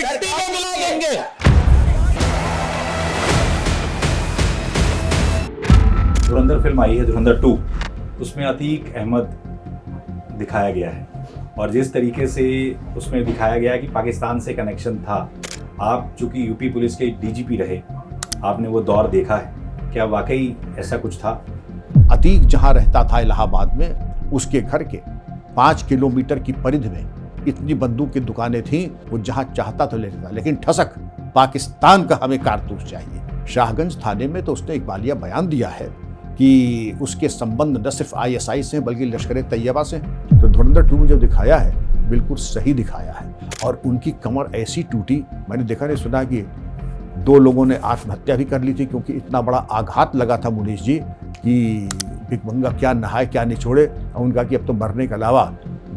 मिट्टी में मिला देंगे। धुरंधर फिल्म आई है, धुरंधर 2, उसमें अतीक अहमद दिखाया गया है और जिस तरीके से उसमें दिखाया गया है कि पाकिस्तान से कनेक्शन था, आप चूंकि यूपी पुलिस के डीजीपी रहे, आपने वो दौर देखा है, क्या वाकई ऐसा कुछ था? अतीक जहां रहता था इलाहाबाद में, उसके घर के 5 किलोमीटर की परिधि में इतनी बंदूक की दुकानें थीं, वो जहां चाहता तो लेता था, लेकिन ठसक पाकिस्तान का हमें कारतूस चाहिए। शाहगंज थाने में तो उसने इकबालिया बयान दिया है कि उसके संबंध न सिर्फ आईएसआई से बल्कि लश्कर तैयबा से। तो धुरंधर 2 में जो दिखाया है बिल्कुल सही दिखाया है और उनकी कमर ऐसी टूटी, मैंने देखा नहीं सुना कि 2 लोगों ने आत्महत्या भी कर ली थी, क्योंकि इतना बड़ा आघात लगा था मुनीश जी कि भिखमंगा क्या नहाए क्या निचोड़े। और उनका कि अब तो मरने के अलावा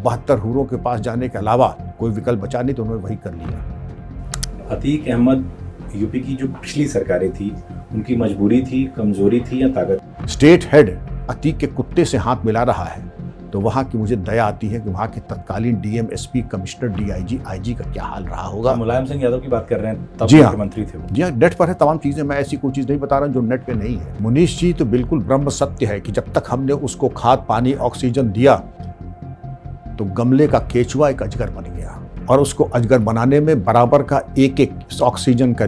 72 हूरों के पास जाने के अलावा कोई विकल्प बचा नहीं, तो उन्होंने वही कर लिया। अतीक अहमद यूपी की जो पिछली सरकारें थी, उनकी मजबूरी थी, कमजोरी थी या ताकत? स्टेट हेड अतीक के कुत्ते से हाथ मिला रहा है तो वहाँ की मुझे दया आती है कि वहाँ के तत्कालीन DM, SP, commissioner, DIG, IG का क्या हाल रहा होगा। मुलायम सिंह यादव की बात कर रहे हैं, तब जी हाँ, मुख्यमंत्री थे वो। जी हाँ, नेट पर है तमाम चीजें, मैं ऐसी कोई चीज नहीं बता रहा हूँ जो नेट पे नहीं है। मुनीश जी तो बिल्कुल ब्रह्म सत्य है कि जब तक हमने उसको खाद, पानी, ऑक्सीजन दिया तो गमले का केचुआ एक अजगर बन गया और उसको अजगर बनाने में बराबर का एक ऑक्सीजन का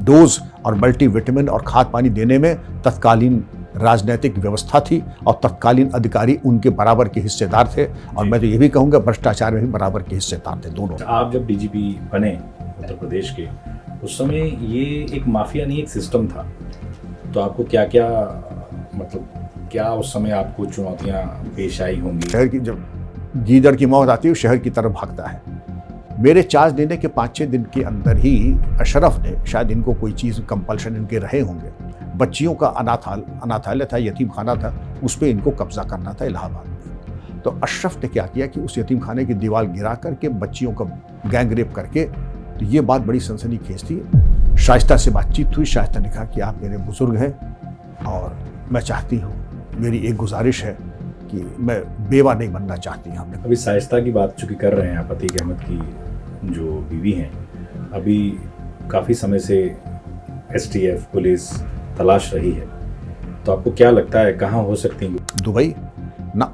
डोज और मल्टीविटामिन और खाद पानी देने में तत्कालीन राजनीतिक व्यवस्था थी और तत्कालीन अधिकारी उनके बराबर के हिस्सेदार थे। और मैं तो ये भी कहूँगा भ्रष्टाचार में भी बराबर के हिस्सेदार थे दोनों। आप जब डीजीपी बने उत्तर प्रदेश के, उस समय ये एक माफिया नहीं, एक सिस्टम था, तो आपको क्या क्या क्या उस समय आपको चुनौतियाँ पेश आई होंगी? शहर की जब गीदड़ की मौत आती है शहर की तरफ भागता है। मेरे चार्ज देने के 5-6 दिन के अंदर ही अशरफ ने, शायद इनको कोई चीज़ कंपल्शन इनके रहे होंगे, बच्चियों का अनाथालय था, यतीम खाना था, उस पर इनको कब्जा करना था इलाहाबाद में। तो अशरफ ने क्या किया कि उस यतीम खाने की दीवार गिरा करके बच्चियों का गैंग रेप करके, तो ये बात बड़ी सनसनीखेज थी। शाइस्ता से बातचीत हुई, शाइस्ता ने कहा कि आप मेरे बुजुर्ग हैं और मैं चाहती हूँ, मेरी एक गुजारिश है कि मैं बेवा नहीं बनना चाहती। हमने अभी शाइस्ता की बात चूंकि कर रहे हैं आप, अतीक अहमद की जो बीवी हैं, अभी काफ़ी समय से एसटीएफ पुलिस तलाश रही है, तो आपको क्या लगता है कहाँ हो सकती हैं? दुबई ना,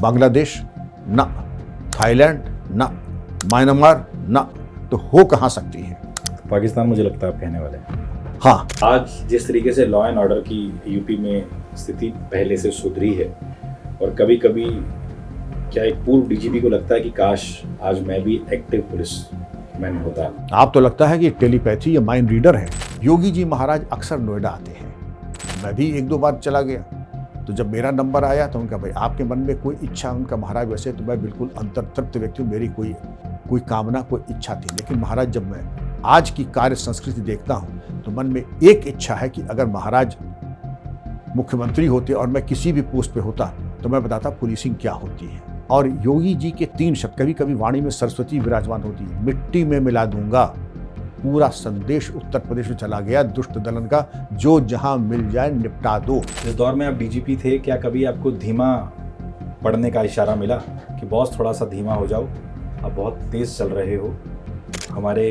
बांग्लादेश ना, थाईलैंड ना, म्यांमार ना, तो हो कहाँ सकती है? पाकिस्तान मुझे लगता है आप कहने वाले हैं। हाँ, आज जिस तरीके से लॉ एंड ऑर्डर की यूपी में स्थिति पहले से सुधरी है, और कभी कभी क्या एक पूर्व डीजीपी को लगता है कि काश आज मैं भी एक्टिव पुलिस मैन होता? आप तो लगता है कि टेलीपैथी या माइंड रीडर है। योगी जी महाराज अक्सर नोएडा आते हैं, मैं भी 1-2 बार चला गया, तो जब मेरा नंबर आया तो उनका भाई आपके मन में कोई इच्छा, उनका महाराज वैसे तो मैं बिल्कुल अंतर्तृप्त व्यक्ति हूँ, मेरी कोई कामना, कोई इच्छा थी, लेकिन महाराज जब मैं आज की कार्य संस्कृति देखता हूँ तो मन में एक इच्छा है कि अगर महाराज मुख्यमंत्री होते और मैं किसी भी पोस्ट पे होता तो मैं बताता पुलिसिंग क्या होती है। और योगी जी के 3 शब्द, कभी कभी वाणी में सरस्वती विराजमान होती है, मिट्टी में मिला दूंगा, पूरा संदेश उत्तर प्रदेश में चला गया दुष्ट दलन का, जो जहां मिल जाए निपटा दो। इस दौर में आप डीजीपी थे, क्या कभी आपको धीमा पड़ने का इशारा मिला कि बॉस थोड़ा सा धीमा हो जाओ, अब बहुत तेज चल रहे हो, हमारे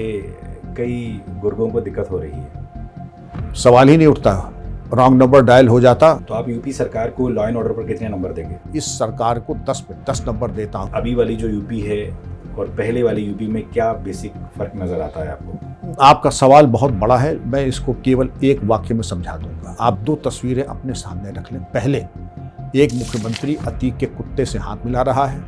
कई गुर्गों को दिक्कत हो रही है? सवाल ही नहीं उठता, रॉन्ग नंबर डायल हो जाता। तो आप यूपी सरकार को लॉ एंड ऑर्डर पर कितने नंबर देंगे? इस सरकार को 10 पे 10 नंबर देता हूँ। अभी वाली जो यूपी है और पहले वाली यूपी में क्या बेसिक फर्क नजर आता है आपको? आपका सवाल बहुत बड़ा है, मैं इसको केवल एक वाक्य में समझा दूंगा। आप 2 तस्वीरें अपने सामने रख लें। पहले एक मुख्यमंत्री अतीक के कुत्ते से हाथ मिला रहा है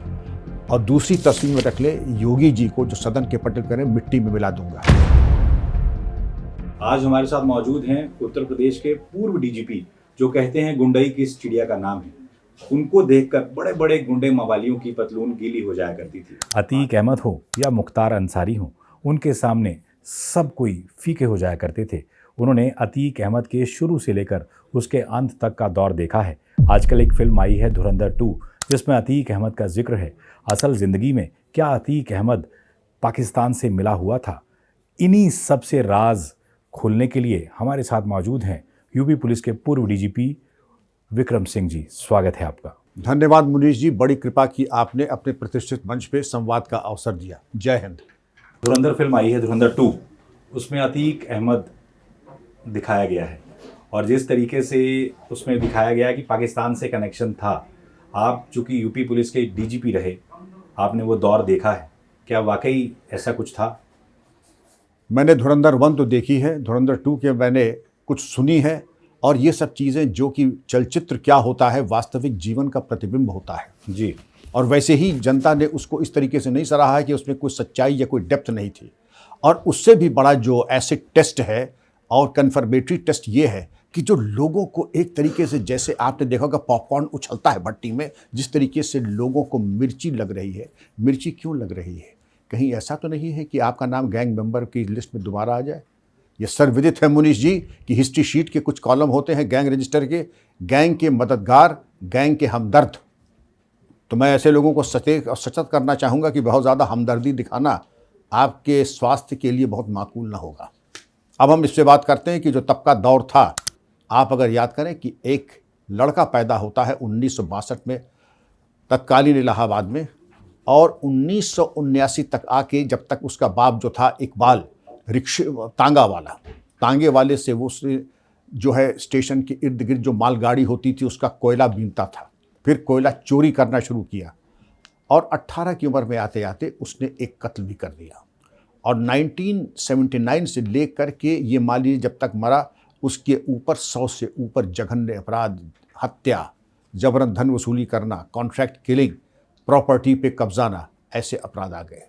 और दूसरी तस्वीर में रख ले योगी जी को जो सदन के पटल करें मिट्टी में मिला दूंगा। आज हमारे साथ मौजूद हैं उत्तर प्रदेश के पूर्व डीजीपी, जो कहते हैं गुंडई किस चिड़िया का नाम है। उनको देखकर बड़े बड़े गुंडे मवालियों की पतलून गीली हो जाया करती थी। अतीक अहमद हो या मुख्तार अंसारी हो, उनके सामने सब कोई फीके हो जाया करते थे। उन्होंने अतीक अहमद के शुरू से लेकर उसके अंत तक का दौर देखा है। आजकल एक फिल्म आई है धुरंधर 2, जिसमें अतीक अहमद का जिक्र है। असल ज़िंदगी में क्या अतीक अहमद पाकिस्तान से मिला हुआ था? इन्हीं सब से राज खोलने के लिए हमारे साथ मौजूद हैं यूपी पुलिस के पूर्व डीजीपी विक्रम सिंह जी। स्वागत है आपका। धन्यवाद मुनीश जी, बड़ी कृपा की आपने अपने प्रतिष्ठित मंच पे संवाद का अवसर दिया। जय हिंद। धुरंधर फिल्म आई है धुरंधर 2, उसमें अतीक अहमद दिखाया गया है और जिस तरीके से उसमें दिखाया गया कि पाकिस्तान से कनेक्शन था, आप चूँकि यूपी पुलिस के डीजीपी रहे, आपने वो दौर देखा है, क्या वाकई ऐसा कुछ था? मैंने धुरंधर 1 तो देखी है, धुरंधर 2 के मैंने कुछ सुनी है, और ये सब चीज़ें जो कि चलचित्र क्या होता है वास्तविक जीवन का प्रतिबिंब होता है जी। और वैसे ही जनता ने उसको इस तरीके से नहीं सराहा है कि उसमें कोई सच्चाई या कोई डेप्थ नहीं थी। और उससे भी बड़ा जो एसिड टेस्ट है और कन्फर्मेटरी टेस्ट ये है कि जो लोगों को एक तरीके से, जैसे आपने देखा होगा पॉपकॉर्न उछलता है भट्टी में, जिस तरीके से लोगों को मिर्ची लग रही है। मिर्ची क्यों लग रही है? कहीं ऐसा तो नहीं है कि आपका नाम गैंग मेंबर की लिस्ट में दोबारा आ जाए? ये सर्वविदित है मुनीश जी कि हिस्ट्री शीट के कुछ कॉलम होते हैं गैंग रजिस्टर के, गैंग के मददगार, गैंग के हमदर्द। तो मैं ऐसे लोगों को सचेत और सचेत करना चाहूँगा कि बहुत ज़्यादा हमदर्दी दिखाना आपके स्वास्थ्य के लिए बहुत माकूल ना होगा। अब हम इससे बात करते हैं कि जो तब का दौर था, आप अगर याद करें कि एक लड़का पैदा होता है 1962 में तत्कालीन इलाहाबाद में, और 1979 तक आके जब तक उसका बाप जो था इकबाल रिक्शे तांगा वाला, तांगे वाले से वो जो है स्टेशन के इर्द गिर्द जो मालगाड़ी होती थी उसका कोयला बीनता था, फिर कोयला चोरी करना शुरू किया और 18 की उम्र में आते आते उसने एक कत्ल भी कर दिया। और 1979 से लेकर के ये मालिए जब तक मरा, उसके ऊपर 100 से ऊपर जघन्य अपराध, हत्या, जबरन धन वसूली करना, कॉन्ट्रैक्ट किलिंग, प्रॉपर्टी पे कब्जाना, ऐसे अपराध आ गए।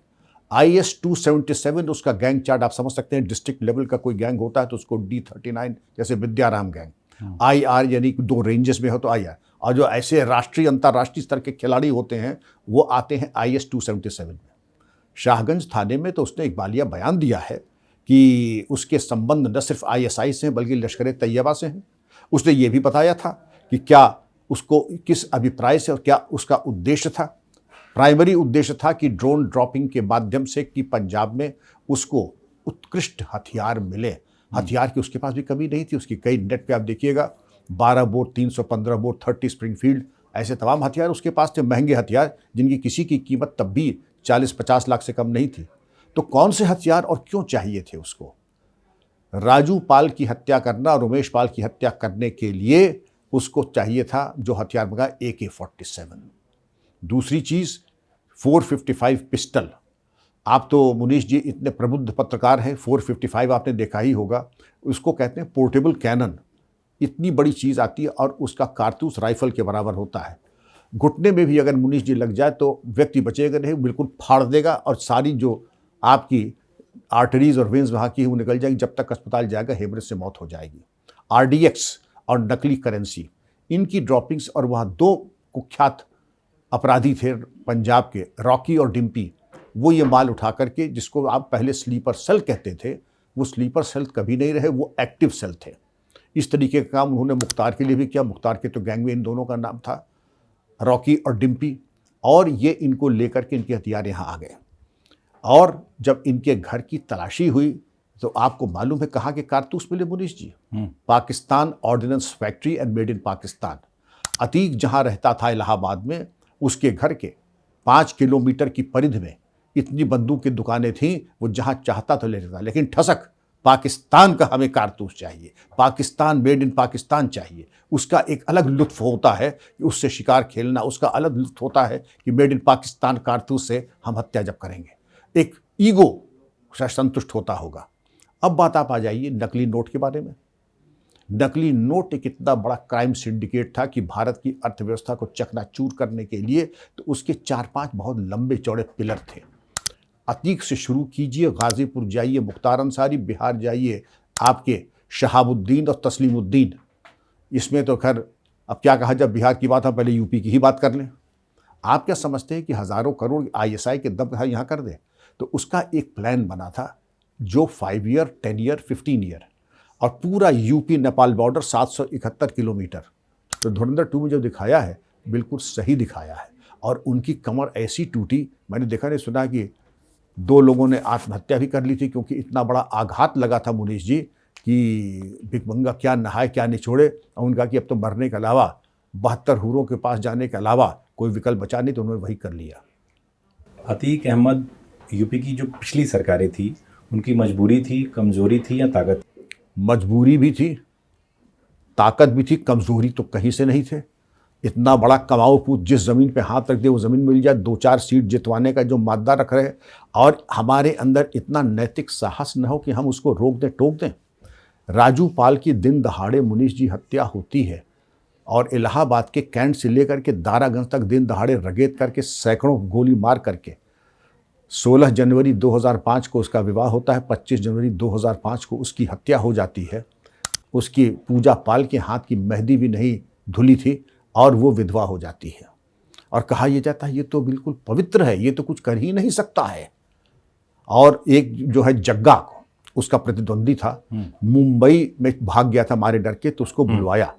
IS 277 उसका गैंग चार्ट आप समझ सकते हैं। डिस्ट्रिक्ट लेवल का कोई गैंग होता है तो उसको D39, जैसे विद्याराम गैंग, IR यानी 2 रेंजेस में हो तो IR, और जो ऐसे राष्ट्रीय अंतर्राष्ट्रीय स्तर के खिलाड़ी होते हैं वो आते हैं IS 277 में। शाहगंज थाने में तो उसने इकबालिया बयान दिया है कि उसके संबंध न सिर्फ ISI से हैं बल्कि लश्कर तैयबा से हैं। उसने ये भी बताया था कि क्या उसको किस अभिप्राय से और क्या उसका उद्देश्य था। प्राइमरी उद्देश्य था कि ड्रोन ड्रॉपिंग के माध्यम से कि पंजाब में उसको उत्कृष्ट हथियार मिले। हथियार की उसके पास भी कमी नहीं थी। उसकी कई नेट पे आप देखिएगा 12 बोर, 315 बोर, 30 स्प्रिंगफील्ड, ऐसे तमाम हथियार उसके पास थे, महंगे हथियार जिनकी किसी की कीमत तब भी 40-50 लाख से कम नहीं थी। तो कौन से हथियार और क्यों चाहिए थे उसको? राजू पाल की हत्या करना और उमेश पाल की हत्या करने के लिए उसको चाहिए था जो हथियार मंगा AK-47। दूसरी चीज़ 455 पिस्टल। आप तो मुनीश जी इतने प्रबुद्ध पत्रकार हैं, 455 आपने देखा ही होगा। उसको कहते हैं पोर्टेबल कैनन। इतनी बड़ी चीज़ आती है और उसका कारतूस राइफल के बराबर होता है। घुटने में भी अगर मुनीश जी लग जाए तो व्यक्ति बचेगा नहीं, बिल्कुल फाड़ देगा और सारी जो आपकी आर्टरीज और वेंस वहाँ की वो निकल जाएगी। जब तक अस्पताल जाएगा हेमरेज से मौत हो जाएगी। RDX और नकली करेंसी, इनकी ड्रॉपिंग्स, और वहाँ 2 कुख्यात अपराधी थे पंजाब के, रॉकी और डिम्पी, वो ये माल उठा करके, जिसको आप पहले स्लीपर सेल कहते थे, वो स्लीपर सेल कभी नहीं रहे, वो एक्टिव सेल थे। इस तरीके का काम उन्होंने मुख्तार के लिए भी किया। मुख्तार के तो गैंग में इन दोनों का नाम था, रॉकी और डिम्पी, और ये इनको लेकर के इनके हथियार यहाँ आ गए। और जब इनके घर की तलाशी हुई तो आपको मालूम है कहाँ के कारतूस मिले Munish ji? Pakistan ordnance factory and made in Pakistan. Atiq जहाँ रहता था इलाहाबाद में, उसके घर के 5 किलोमीटर की परिधि में इतनी बंदूक की दुकानें थीं, वो जहाँ चाहता तो ले लेता। लेकिन ठसक, पाकिस्तान का हमें कारतूस चाहिए, पाकिस्तान मेड इन पाकिस्तान चाहिए। उसका एक अलग लुत्फ होता है कि उससे शिकार खेलना, उसका अलग लुत्फ होता है कि मेड इन पाकिस्तान कारतूस से हम हत्या जब करेंगे, एक ईगो संतुष्ट होता होगा। अब बात आप आ जाइए नकली नोट के बारे में। नकली नोट एक इतना बड़ा क्राइम सिंडिकेट था कि भारत की अर्थव्यवस्था को चकनाचूर करने के लिए तो उसके 4-5 बहुत लंबे चौड़े पिलर थे। अतीक से शुरू कीजिए, गाजीपुर जाइए, मुख्तार अंसारी, बिहार जाइए, आपके शहाबुद्दीन और तस्लीमुद्दीन। इसमें तो खैर अब क्या कहा, जब बिहार की बात हम पहले यूपी की ही बात कर लें। आप क्या समझते हैं कि हज़ारों करोड़ ISI के दम यहाँ कर दे? तो उसका एक प्लान बना था जो 5 ईयर, 10 ईयर, 15 ईयर, और पूरा यूपी नेपाल बॉर्डर 771 किलोमीटर। तो धुरंधर 2 में जो दिखाया है बिल्कुल सही दिखाया है। और उनकी कमर ऐसी टूटी, मैंने देखा नहीं सुना कि 2 लोगों ने आत्महत्या भी कर ली थी, क्योंकि इतना बड़ा आघात लगा था मुनीश जी कि भिखमंगा क्या नहाए क्या निचोड़े। और उनका कि अब तो मरने के अलावा 72 हूरों के पास जाने के अलावा कोई विकल्प बचा नहीं, तो उन्होंने वही कर लिया। अतीक अहमद यूपी की जो पिछली सरकारें थी उनकी मजबूरी थी, कमजोरी थी या ताकत? मजबूरी भी थी, ताकत भी थी, कमजोरी तो कहीं से नहीं थे। इतना बड़ा कमाऊ पूत जिस ज़मीन पे हाथ रख दे वो ज़मीन मिल जाए, 2-4 सीट जितवाने का जो मादा रख रहे, और हमारे अंदर इतना नैतिक साहस न हो कि हम उसको रोक दें, टोक दें। राजू पाल की दिन दहाड़े मुनीष जी हत्या होती है और इलाहाबाद के कैंट से लेकर के दारागंज तक दिन दहाड़े रगेत करके सैकड़ों गोली मार करके 16 जनवरी 2005 को उसका विवाह होता है, 25 जनवरी 2005 को उसकी हत्या हो जाती है। उसकी पूजा पाल के हाथ की मेहंदी भी नहीं धुली थी और वो विधवा हो जाती है। और कहा यह जाता है ये तो बिल्कुल पवित्र है, ये तो कुछ कर ही नहीं सकता है। और एक जो है जग्गा उसका प्रतिद्वंदी था, मुंबई में भाग गया था मारे डर के, तो उसको बुलवाया।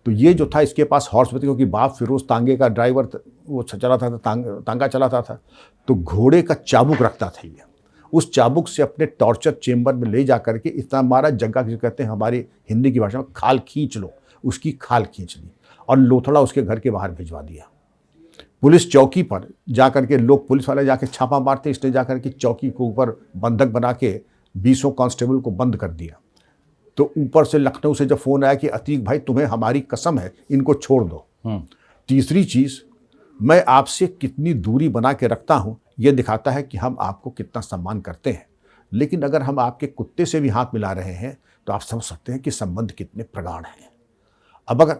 तो ये जो था इसके पास हॉर्स थी, क्योंकि बाप फिरोज तांगे का ड्राइवर वो चलाता था, तांगा चलाता था, तो घोड़े का चाबुक रखता था ये। उस चाबुक से अपने टॉर्चर चेंबर में ले जा करके इतना मारा, जग्गा जिसे कहते हैं हमारी हिंदी की भाषा में खाल खींच लो, उसकी खाल खींच ली और लोथड़ा उसके घर के बाहर भिजवा दिया। पुलिस चौकी पर जाकर के लोग, पुलिस वाले जाके छापा मारते, इसने जाकर के चौकी के ऊपर बंधक बना के 20 कांस्टेबल को बंद कर दिया। तो ऊपर से लखनऊ से जब फोन आया कि अतीक भाई तुम्हें हमारी कसम है इनको छोड़ दो। तीसरी चीज, मैं आपसे कितनी दूरी बना के रखता हूं यह दिखाता है कि हम आपको कितना सम्मान करते हैं, लेकिन अगर हम आपके कुत्ते से भी हाथ मिला रहे हैं तो आप समझ सकते हैं कि संबंध कितने प्रगाढ़ हैं। अब अगर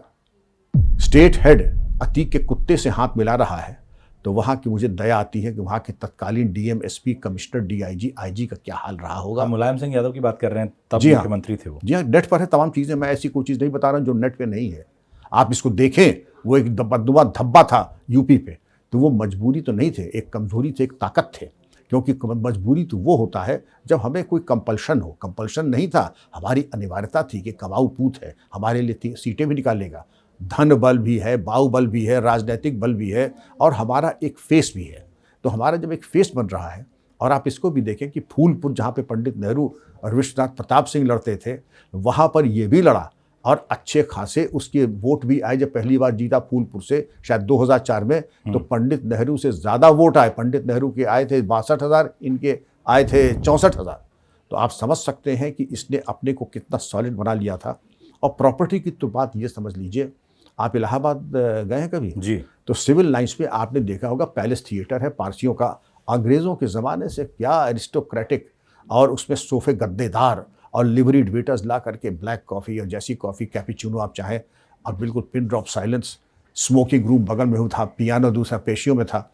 स्टेट हेड अतीक के कुत्ते से हाथ मिला रहा है तो वहाँ की मुझे दया आती है कि वहाँ के तत्कालीन DM, SP, commissioner, DIG, IG का क्या हाल रहा होगा। मुलायम सिंह यादव की बात कर रहे हैं, तब जी हाँ, मुख्यमंत्री थे वो। जी हाँ, नेट पर है तमाम चीज़ें, मैं ऐसी कोई चीज़ नहीं बता रहा हूँ जो नेट पे नहीं है। आप इसको देखें, वो एक बददुआ धब्बा था यूपी पे, तो वो मजबूरी तो नहीं थे, एक कमजोरी थे, एक ताकत थे। क्योंकि मजबूरी तो वो होता है जब हमें कोई कंपल्शन हो। कंपल्शन नहीं था, हमारी अनिवार्यता थी कि कमाऊ पूत है, हमारे लिए सीटें भी निकालेगा, धन बल भी है, बाहुबल भी है, राजनीतिक बल भी है, और हमारा एक फेस भी है। तो हमारा जब एक फेस बन रहा है, और आप इसको भी देखें कि फूलपुर जहाँ पे पंडित नेहरू और विश्वनाथ प्रताप सिंह लड़ते थे, वहाँ पर ये भी लड़ा और अच्छे खासे उसके वोट भी आए। जब पहली बार जीता फूलपुर से शायद 2004 में, तो पंडित नेहरू से ज़्यादा वोट आए। पंडित नेहरू के आए थे 62,000, इनके आए थे 64,000। तो आप समझ सकते हैं कि इसने अपने को कितना सॉलिड बना लिया था। और प्रॉपर्टी की तो बात ये समझ लीजिए, आप इलाहाबाद गए हैं कभी? जी। तो सिविल लाइंस पे आपने देखा होगा पैलेस थिएटर है पारसियों का, अंग्रेज़ों के ज़माने से क्या एरिस्टोक्रेटिक, और उसमें सोफे गद्देदार और लिवरीड वेटर्स ला करके ब्लैक कॉफ़ी और जैसी कॉफ़ी, कैपुचिनो आप चाहें, और बिल्कुल pin drop silence. Smoking room बगल में था, पियानो दूसरा पेशियों में था,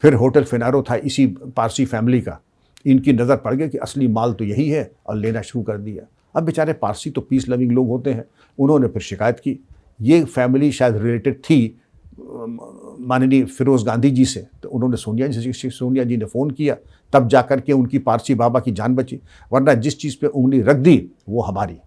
फिर होटल फिनारो था इसी पारसी फैमिली का। इनकी नज़र पड़ गई कि असली माल तो यही है और लेना शुरू कर दिया। अब बेचारे पारसी तो पीस लविंग लोग होते हैं, उन्होंने फिर शिकायत की। ये फैमिली शायद रिलेटेड थी माननीय फिरोज गांधी जी से, तो उन्होंने सोनिया जी ने फ़ोन किया, तब जाकर के उनकी पारसी बाबा की जान बची, वरना जिस चीज़ पे उंगली रख दी वो हमारी।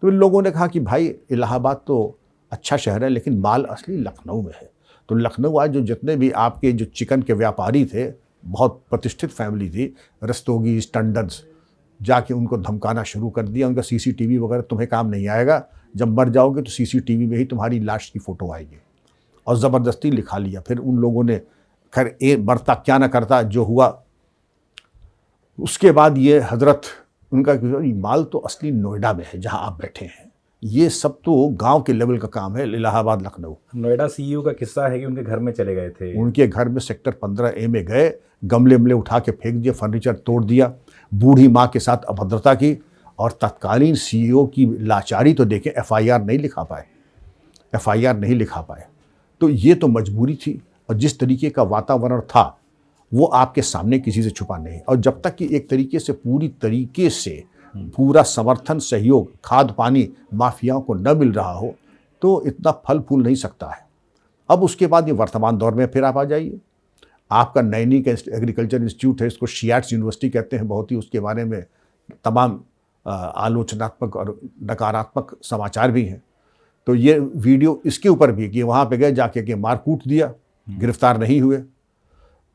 तो इन लोगों ने कहा कि भाई इलाहाबाद तो अच्छा शहर है लेकिन माल असली लखनऊ में है। तो लखनऊ आज जो जितने भी आपके जो चिकन के व्यापारी थे, बहुत प्रतिष्ठित फैमिली थी, रस्तोगी, टंडन्स, जाके उनको धमकाना शुरू कर दिया। उनका सीसीटीवी वगैरह तुम्हें काम नहीं आएगा, जब मर जाओगे तो सीसीटीवी में ही तुम्हारी लाश की फ़ोटो आएगी, और ज़बरदस्ती लिखा लिया। फिर उन लोगों ने खैर बरता क्या ना करता, जो हुआ उसके बाद ये हजरत उनका माल तो असली नोएडा में है जहां आप बैठे हैं। ये सब तो गांव के लेवल का काम है, इलाहाबाद, लखनऊ। नोएडा सीईओ का किस्सा है कि उनके घर में चले गए थे, उनके घर में सेक्टर 15A में गए, गमले उठा के फेंक दिए, फर्नीचर तोड़ दिया, बूढ़ी माँ के साथ अभद्रता की, और तत्कालीन सीईओ की लाचारी तो देखें, एफआईआर नहीं लिखा पाए। तो ये तो मजबूरी थी, और जिस तरीके का वातावरण था वो आपके सामने किसी से छुपा नहीं। और जब तक कि एक तरीके से पूरी तरीके से पूरा समर्थन, सहयोग, खाद पानी माफियाओं को न मिल रहा हो तो इतना फल फूल नहीं सकता है। अब उसके बाद ये वर्तमान दौर में फिर आप आ जाइए, आपका नैनी का एग्रीकल्चर इंस्टीट्यूट है, इसको शियाट्स यूनिवर्सिटी कहते हैं, बहुत ही उसके बारे में तमाम आलोचनात्मक और नकारात्मक समाचार भी हैं। तो ये वीडियो इसके ऊपर भी कि वहाँ पे गए, जाके के मार कूट दिया, गिरफ्तार नहीं हुए।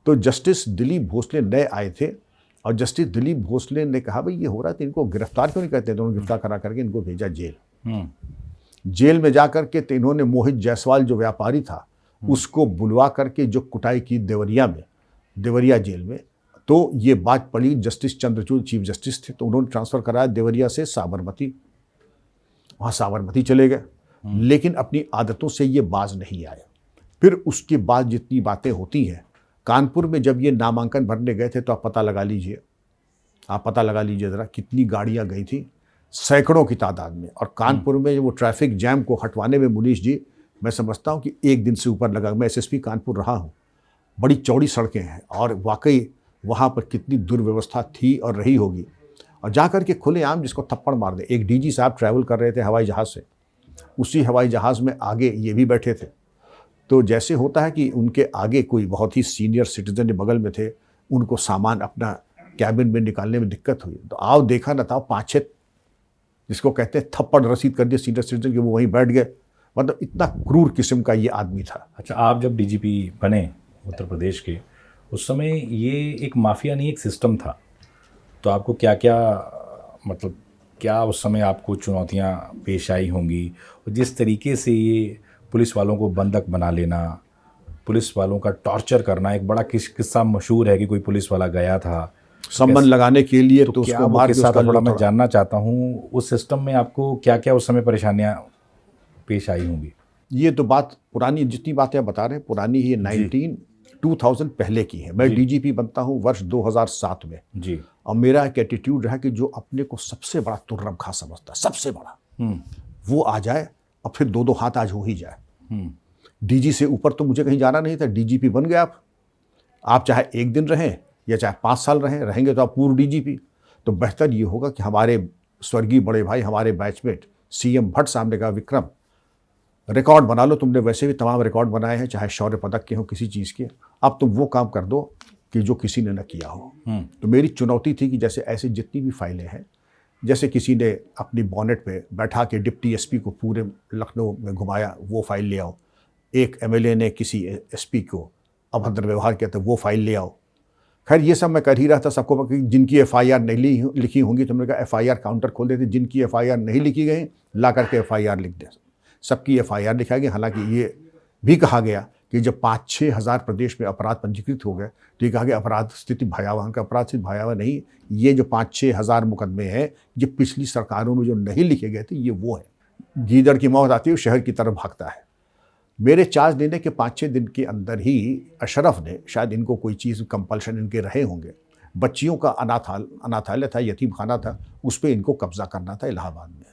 तो जस्टिस दिलीप भोसले नए आए थे, और जस्टिस दिलीप भोसले ने कहा भाई ये हो रहा है तो इनको गिरफ्तार क्यों नहीं करते। तो उन्होंने गिरफ्तार करा करके इनको भेजा जेल में जा करके। तो इन्होंने मोहित जायसवाल जो व्यापारी था उसको बुलवा करके जो कुटाई की देवरिया जेल में, तो ये बात पड़ी, जस्टिस चंद्रचूड़ चीफ जस्टिस थे, तो उन्होंने ट्रांसफ़र कराया देवरिया से साबरमती। वहाँ साबरमती चले गए, लेकिन अपनी आदतों से ये बाज नहीं आए। फिर उसके बाद जितनी बातें होती हैं, कानपुर में जब ये नामांकन भरने गए थे, तो आप पता लगा लीजिए, ज़रा कितनी गाड़ियाँ गई थी, सैकड़ों की तादाद में। और कानपुर में वो ट्रैफिक जैम को हटवाने में मुनीश जी, मैं समझता हूँ कि 1 दिन से ऊपर लगा। मैं एसएसपी कानपुर रहा हूँ, बड़ी चौड़ी सड़कें हैं और वाकई वहाँ पर कितनी दुर्व्यवस्था थी और रही होगी। और जा कर के खुलेआम जिसको थप्पड़ मार दे। एक डीजी साहब ट्रैवल कर रहे थे हवाई जहाज़ से, उसी हवाई जहाज़ में आगे ये भी बैठे थे। तो जैसे होता है कि उनके आगे कोई बहुत ही सीनियर सिटीजन बगल में थे, उनको सामान अपना कैबिन में निकालने में दिक्कत हुई, तो आओ देखा न था 5-6 जिसको कहते हैं थप्पड़ रसीद कर दिए सीनियर सिटीजन के, वो वहीं बैठ गए। मतलब इतना क्रूर किस्म का ये आदमी था। अच्छा, आप जब डीजीपी बने उत्तर प्रदेश के, उस समय ये एक माफिया नहीं, एक सिस्टम था, तो आपको क्या क्या, मतलब क्या उस समय आपको चुनौतियां पेश आई होंगी? और जिस तरीके से ये पुलिस वालों को बंधक बना लेना, पुलिस वालों का टॉर्चर करना, एक बड़ा किस्सा मशहूर है कि कोई पुलिस वाला गया था संबंध लगाने के लिए, तो क्या उसको वो मार के किस्सा उसका था, थोड़ा मैं थोड़ा जानना चाहता हूँ। उस सिस्टम में आपको क्या क्या उस समय परेशानियां पेश आई होंगी? ये तो बात पुरानी, जितनी बातें आप बता रहे हैं पुरानी ही, ये 2000 पहले की है। मैं डीजीपी बनता हूँ वर्ष 2007 में जी। और मेरा एक एटीट्यूड रहा कि जो अपने को सबसे बड़ा तुर्रम खा समझता, सबसे बड़ा, वो आ जाए और फिर 2-2 हाथ आज हो ही जाए। डीजी से ऊपर तो मुझे कहीं जाना नहीं था। डीजीपी बन गए आप चाहे 1 दिन रहें या चाहे 5 साल रहेंगे तो आप पूर्व डीजीपी। तो बेहतर ये होगा कि हमारे स्वर्गीय बड़े भाई, हमारे बैचमेट सीएम भट्ट साहब ने कहा, विक्रम रिकॉर्ड बना लो, तुमने वैसे भी तमाम रिकॉर्ड बनाए हैं, चाहे शौर्य पदक के हो, किसी चीज़ के, अब तुम वो काम कर दो कि जो किसी ने न किया हो। तो मेरी चुनौती थी कि जैसे ऐसी जितनी भी फाइलें हैं, जैसे किसी ने अपनी बॉनेट पे बैठा के डिप्टी एसपी को पूरे लखनऊ में घुमाया, वो फाइल ले आओ। एक एमएलए ने किसी एसपी को अभद्र व्यवहार किया, तो वो फाइल ले आओ। खैर ये सब मैं कर ही रहा था। सबको जिनकी एफआईआर नहीं लिखी होंगी, तो मैंने कहा एफआईआर काउंटर खोल देते, जिनकी एफआईआर नहीं लिखी गई ला करके एफआईआर लिख दें। सबकी एफआईआर लिखा गया। हालांकि ये भी कहा गया कि जब 5-6 हज़ार प्रदेश में अपराध पंजीकृत हो गए, तो ये कहा गया अपराध स्थिति भयावह। का अपराध स्थिति भयावह नहीं, ये जो 5-6 हज़ार मुकदमे हैं, ये पिछली सरकारों में जो नहीं लिखे गए थे, ये वो है। गीदड़ की मौत आती है, शहर की तरफ भागता है। मेरे चार्ज देने के 5-6 दिन के अंदर ही अशरफ ने, शायद इनको कोई चीज़ कंपल्शन इनके रहे होंगे, बच्चियों का अनाथालय था, यतीम खाना था, उस पर इनको कब्जा करना था इलाहाबाद में।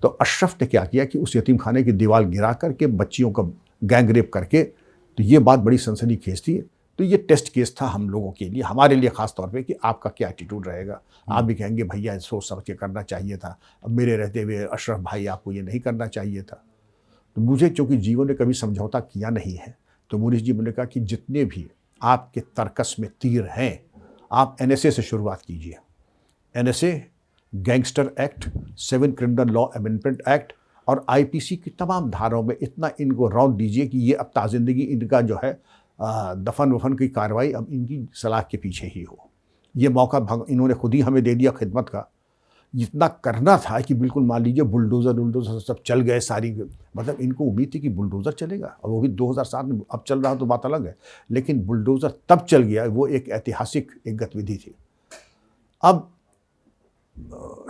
तो अशरफ ने क्या किया कि उस यतीम खाने की दीवार गिरा करके बच्चियों का गैंग रेप करके, तो ये बात बड़ी सनसनीखेज थी। तो ये टेस्ट केस था हम लोगों के लिए, हमारे लिए ख़ास तौर पे, कि आपका क्या एटीट्यूड रहेगा। आप भी कहेंगे भैया सोच समझ के करना चाहिए था, अब मेरे रहते हुए अशरफ भाई आपको ये नहीं करना चाहिए था। तो मुझे चूँकि जीवन ने कभी समझौता किया नहीं है, तो मुनीश जी ने कहा कि जितने भी आपके तर्कस में तीर हैं, आप एनएसए से शुरुआत कीजिए। NSA, gangster act, 7 criminal law amendment act और आईपीसी की तमाम धाराओं में इतना इनको रौंद दीजिए कि ये अब ताजिंदगी इनका जो है दफन वफन की कार्रवाई अब इनकी सलाह के पीछे ही हो। ये मौका इन्होंने खुद ही हमें दे दिया खिदमत का। जितना करना था कि बिल्कुल मान लीजिए बुलडोज़र सब चल गए सारी, मतलब इनको उम्मीद थी कि बुलडोज़र चलेगा, और वो भी 2007 में। अब चल रहा तो बात अलग है, लेकिन बुलडोज़र तब चल गया, वो एक ऐतिहासिक एक गतिविधि थी। अब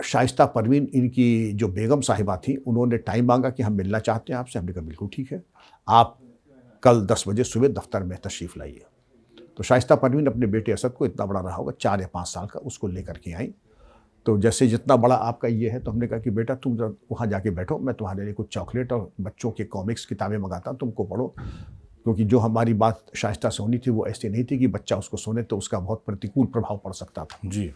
शाइस्ता परवीन, इनकी जो बेगम साहिबा थी, उन्होंने टाइम मांगा कि हम मिलना चाहते हैं आपसे। हमने कहा बिल्कुल ठीक है, आप कल 10 बजे सुबह दफ्तर में तशरीफ़ लाइए। तो शाइस्ता परवीन अपने बेटे असद को, इतना बड़ा रहा होगा 4 या 5 साल का, उसको लेकर के आई। तो जैसे जितना बड़ा आपका ये है, तो हमने कहा कि बेटा तुम वहाँ जाके बैठो, मैं तुम्हारे लिए कुछ चॉकलेट और बच्चों के कॉमिक्स किताबें मंगाता हूँ, तुमको पढ़ो। क्योंकि जो हमारी बात शाइस्ता से होनी थी वो ऐसी नहीं थी कि बच्चा उसको सुने तो उसका बहुत प्रतिकूल प्रभाव पड़ सकता था। जी।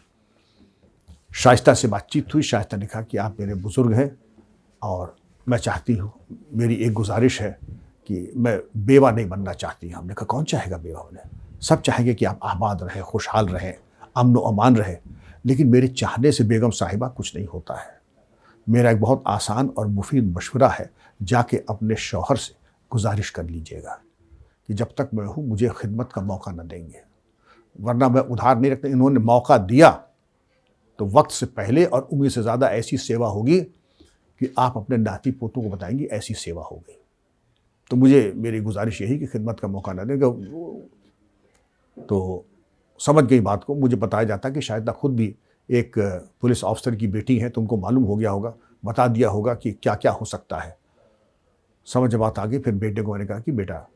शाइस्ता से बातचीत हुई। शाइस्ता ने कहा कि आप मेरे बुज़ुर्ग हैं और मैं चाहती हूँ, मेरी एक गुजारिश है कि मैं बेवा नहीं बनना चाहती। हमने कहा कौन चाहेगा बेवा बने, सब चाहेंगे कि आप आबाद रहें, खुशहाल रहें, अमन व अमान रहें। लेकिन मेरे चाहने से बेगम साहिबा कुछ नहीं होता है। मेरा एक बहुत आसान और मुफीद मशवरा है, जाके अपने शौहर से गुजारिश कर लीजिएगा कि जब तक मैं हूँ मुझे खिदमत का मौका न देंगे, वरना मैं उधार नहीं रखता। इन्होंने मौका दिया तो वक्त से पहले और उम्मीद से ज़्यादा ऐसी सेवा होगी कि आप अपने नाती पोतों को बताएंगे ऐसी सेवा हो गई। तो मुझे, मेरी गुजारिश यही कि खिदमत का मौका न देगा। तो समझ गई बात को। मुझे बताया जाता कि शायद खुद भी एक पुलिस ऑफिसर की बेटी है, तो उनको मालूम हो गया होगा, बता दिया होगा कि क्या क्या हो सकता है। समझ बात आ गई। फिर बेटे को मैंने कहा कि बेटा,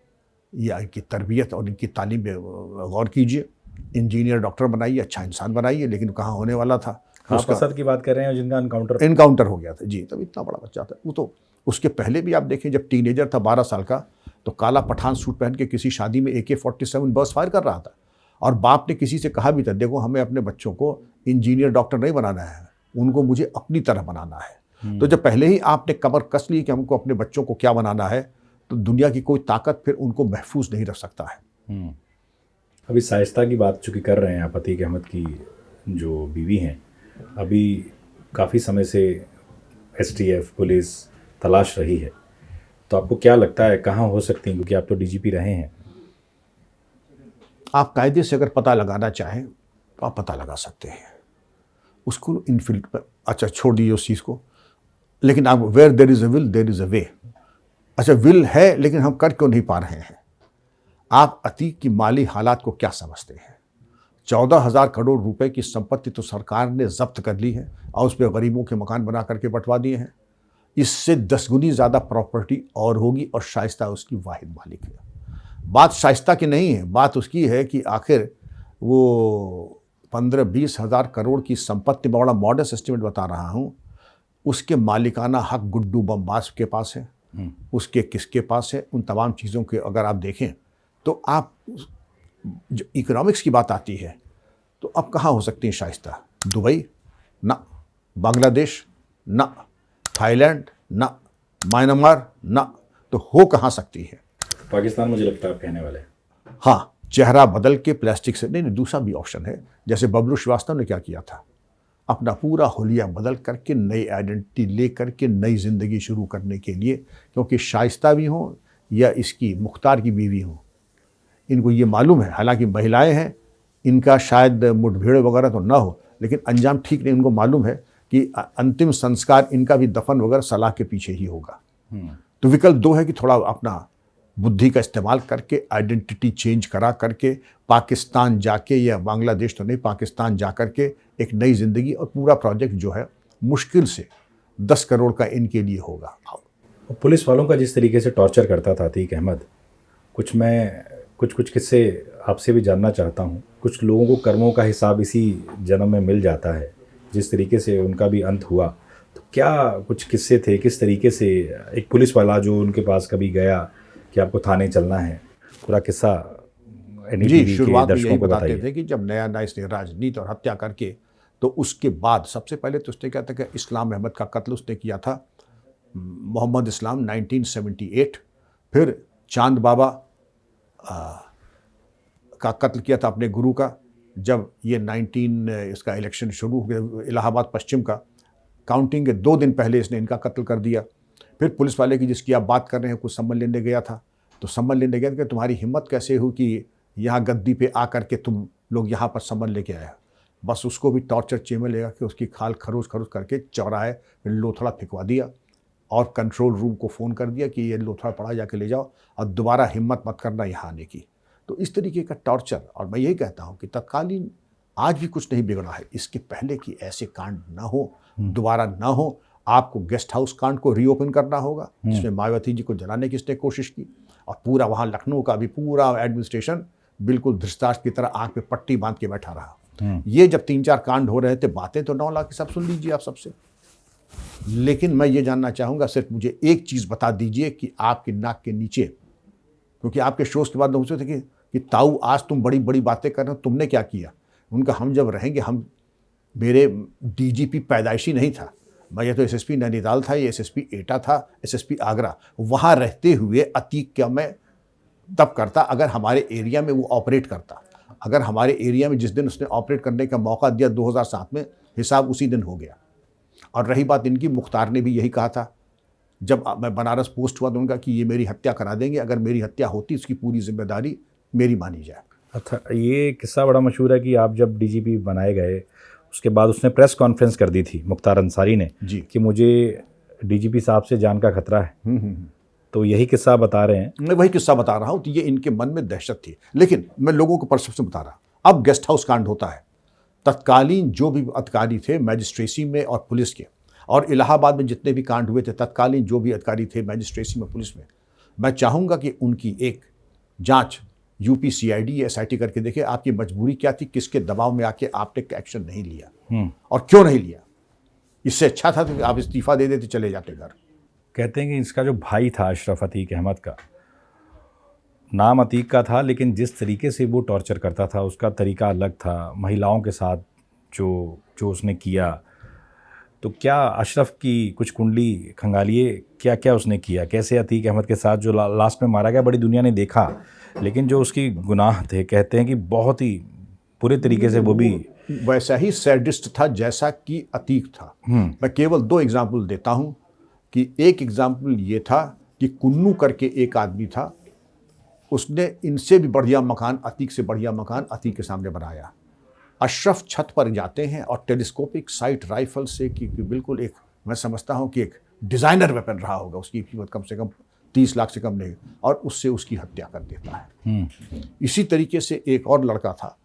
ये इनकी तरबियत और इनकी तालीम पे गौर कीजिए, इंजीनियर डॉक्टर बनाइए, अच्छा इंसान बनाइए। लेकिन कहाँ होने वाला था। उसका असद की बात कर रहे हैं जिनका इनकाउंटर हो गया था जी। तब इतना बड़ा बच्चा था वो। तो उसके पहले भी आप देखें, जब टीनेजर था 12 साल का, तो काला पठान सूट पहन के किसी शादी में AK-47 बर्स्ट फायर कर रहा था। और बाप ने किसी से कहा भी था, देखो हमें अपने बच्चों को इंजीनियर डॉक्टर नहीं बनाना है, उनको मुझे अपनी तरह बनाना है। तो जब पहले ही आपने कमर कस ली कि हमको अपने बच्चों को क्या बनाना है, तो दुनिया की कोई ताकत फिर उनको महफूज नहीं रख सकता है। अभी शाइस्ता की बात चूँकि कर रहे हैं आप, अतीक अहमद की जो बीवी हैं, अभी काफ़ी समय से STF पुलिस तलाश रही है, तो आपको क्या लगता है कहाँ हो सकती हैं, क्योंकि आप तो DGP रहे हैं? आप कायदे से अगर पता लगाना चाहें तो आप पता लगा सकते हैं उसको। अच्छा छोड़ दीजिए उस चीज़ को, लेकिन आप where there is a will there is a way. अच्छा विल है, लेकिन हम कर क्यों नहीं पा रहे हैं? आप अतीक की माली हालात को क्या समझते हैं? 14,000 करोड़ रुपए की संपत्ति तो सरकार ने जब्त कर ली है और उस पर गरीबों के मकान बना करके बंटवा दिए हैं। इससे 10 गुनी ज़्यादा प्रॉपर्टी और होगी, और शाइस्ता उसकी वाहिद मालिक है। बात शाइस्ता की नहीं है, बात उसकी है कि आखिर वो 15-20 हज़ार करोड़ की संपत्ति, बड़ा मॉडर्न एस्टिमेट बता रहा हूँ, उसके मालिकाना हक गुड्डू बम्बास के पास है, उसके किसके पास है। उन तमाम चीज़ों के अगर आप देखें तो आप जो इकोनॉमिक्स की बात आती है, तो अब कहाँ हो सकती है शाइस्ता? दुबई ना, बांग्लादेश ना, थाईलैंड ना, म्यांमार ना, तो हो कहाँ सकती है? पाकिस्तान मुझे लगता है आप कहने वाले। हाँ, चेहरा बदल के प्लास्टिक से नहीं, दूसरा भी ऑप्शन है। जैसे बबलू श्रीवास्तव ने क्या किया था, अपना पूरा हुलिया बदल करके नई आइडेंटिटी ले करके नई ज़िंदगी शुरू करने के लिए, क्योंकि शाइस्ता भी हो या इसकी मुख्तार की बीवी हो, इनको ये मालूम है, हालांकि महिलाएं हैं, इनका शायद मुठभेड़ वगैरह तो ना हो, लेकिन अंजाम ठीक नहीं। इनको मालूम है कि अंतिम संस्कार इनका भी दफन वगैरह सलाह के पीछे ही होगा। तो विकल्प दो है कि थोड़ा अपना बुद्धि का इस्तेमाल करके आइडेंटिटी चेंज करा करके पाकिस्तान जाके, या बांग्लादेश तो नहीं, पाकिस्तान जा करके एक नई ज़िंदगी, और पूरा प्रोजेक्ट जो है मुश्किल से 10 करोड़ का इनके लिए होगा। पुलिस वालों का जिस तरीके से टॉर्चर करता था अतीक अहमद, कुछ किस्से आपसे भी जानना चाहता हूँ। कुछ लोगों को कर्मों का हिसाब इसी जन्म में मिल जाता है, जिस तरीके से उनका भी अंत हुआ, तो क्या कुछ किस्से थे, किस तरीके से एक पुलिस वाला जो उनके पास कभी गया कि आपको थाने चलना है, पूरा किस्सा जी, शुरुआत में यही बताते थे कि जब नया इसने राजनीति और हत्या करके, तो उसके बाद सबसे पहले तो उसने क्या था कि इस्लाम अहमद का कत्ल उसने किया था, मोहम्मद इस्लाम 1978। फिर चांद बाबा का कत्ल किया था अपने गुरु का, जब ये 19 इसका इलेक्शन शुरू हो गया, इलाहाबाद पश्चिम का, काउंटिंग के 2 दिन पहले इसने इनका कत्ल कर दिया। फिर पुलिस वाले की जिसकी आप बात कर रहे हैं, कुछ सम्मन लेने गया था, तो सम्मन लेने गया कि तुम्हारी हिम्मत कैसे हुई कि यहाँ गद्दी पे आकर के तुम लोग यहाँ पर सम्मन लेके आए। बस उसको भी टॉर्चर चेन में लेगा कि उसकी खाल खरोच करके चौराहे फिर लोथड़ा फिकवा दिया, और कंट्रोल रूम को फ़ोन कर दिया कि ये लोथड़ा पड़ा, जाके ले जाओ, और दोबारा हिम्मत मत करना यहाँ आने की। तो इस तरीके का टॉर्चर। और मैं यही कहता हूँ कि तत्कालीन आज भी कुछ नहीं बिगड़ा है, इसके पहले कि ऐसे कांड ना हो, दोबारा ना हो। आपको गेस्ट हाउस कांड को रीओपन करना होगा, जिसमें मायावती जी को जलाने की इसने कोशिश की, और पूरा वहाँ लखनऊ का भी पूरा एडमिनिस्ट्रेशन बिल्कुल धृतराष्ट्र की तरह आँख पे पट्टी बांध के बैठा रहा। ये जब 3-4 कांड हो रहे थे, बातें तो 9 लाख की सब सुन लीजिए आप सबसे, लेकिन मैं ये जानना चाहूँगा, सिर्फ मुझे एक चीज़ बता दीजिए कि आपकी नाक के नीचे, क्योंकि आपके शोज़ के बाद पूछते थे कि ताऊ आज तुम बड़ी बड़ी बातें कर रहे हो, तुमने क्या किया? उनका हम जब रहेंगे, मेरे DGP पैदाइशी नहीं था, मैं ये तो SSP नैनीताल था, ये SSP एटा था, SSP आगरा, वहाँ रहते हुए अतीक क्या मैं तब करता अगर हमारे एरिया में वो ऑपरेट करता। अगर हमारे एरिया में जिस दिन उसने ऑपरेट करने का मौका दिया 2007 में, हिसाब उसी दिन हो गया। और रही बात इनकी, मुख्तार ने भी यही कहा था जब मैं बनारस पोस्ट हुआ, तो उनका कि ये मेरी हत्या करा देंगे, अगर मेरी हत्या होती उसकी पूरी जिम्मेदारी मेरी मानी जाए। अच्छा, ये किस्सा बड़ा मशहूर है कि आप जब DGP बनाए गए, उसके बाद उसने प्रेस कॉन्फ्रेंस कर दी थी मुख्तार अंसारी ने जी कि मुझे DGP साहब से जान का खतरा है। तो यही किस्सा बता रहे हैं। मैं वही किस्सा बता रहा हूँ। तो ये इनके मन में दहशत थी, लेकिन मैं लोगों को परसेप्शन बता रहा। अब गेस्ट हाउस कांड होता है। तत्कालीन जो भी अधिकारी थे मैजिस्ट्रेसी में और पुलिस के, और इलाहाबाद में जितने भी कांड हुए थे, तत्कालीन जो भी अधिकारी थे मैजिस्ट्रेसी में, पुलिस में, मैं चाहूँगा कि उनकी एक जांच यूपी सीआईडी या एसआईटी करके देखे आपकी मजबूरी क्या थी, किसके दबाव में आके आपने एक्शन नहीं लिया और क्यों नहीं लिया। इससे अच्छा था कि आप इस्तीफा दे देते, चले जाते घर। कहते हैं कि इसका जो भाई था अशरफ अतीक अहमद का, नाम अतीक का था, लेकिन जिस तरीके से वो टॉर्चर करता था उसका तरीका अलग था, महिलाओं के साथ जो उसने किया। तो क्या अशरफ की कुछ कुंडली खंगालिए, क्या क्या उसने किया, कैसे अतीक अहमद के साथ जो लास्ट में मारा गया बड़ी दुनिया ने देखा, लेकिन जो उसकी गुनाह थे कहते हैं कि बहुत ही पूरे तरीके से वो भी वैसा ही सैडिस्ट था जैसा कि अतीक था। मैं केवल 2 एग्जाम्पल देता हूँ कि एक एग्जाम्पल ये था कि कुन्नू करके एक आदमी था, उसने इनसे भी बढ़िया मकान, अतीक से बढ़िया मकान अतीक के सामने बनाया। अशरफ छत पर जाते हैं और टेलीस्कोपिक साइट राइफल से कि बिल्कुल एक, मैं समझता हूँ कि एक डिज़ाइनर वेपन रहा होगा, उसकी कीमत कम से कम 30 लाख से कम नहीं, और उससे उसकी हत्या कर देता है। इसी तरीके से एक और लड़का था,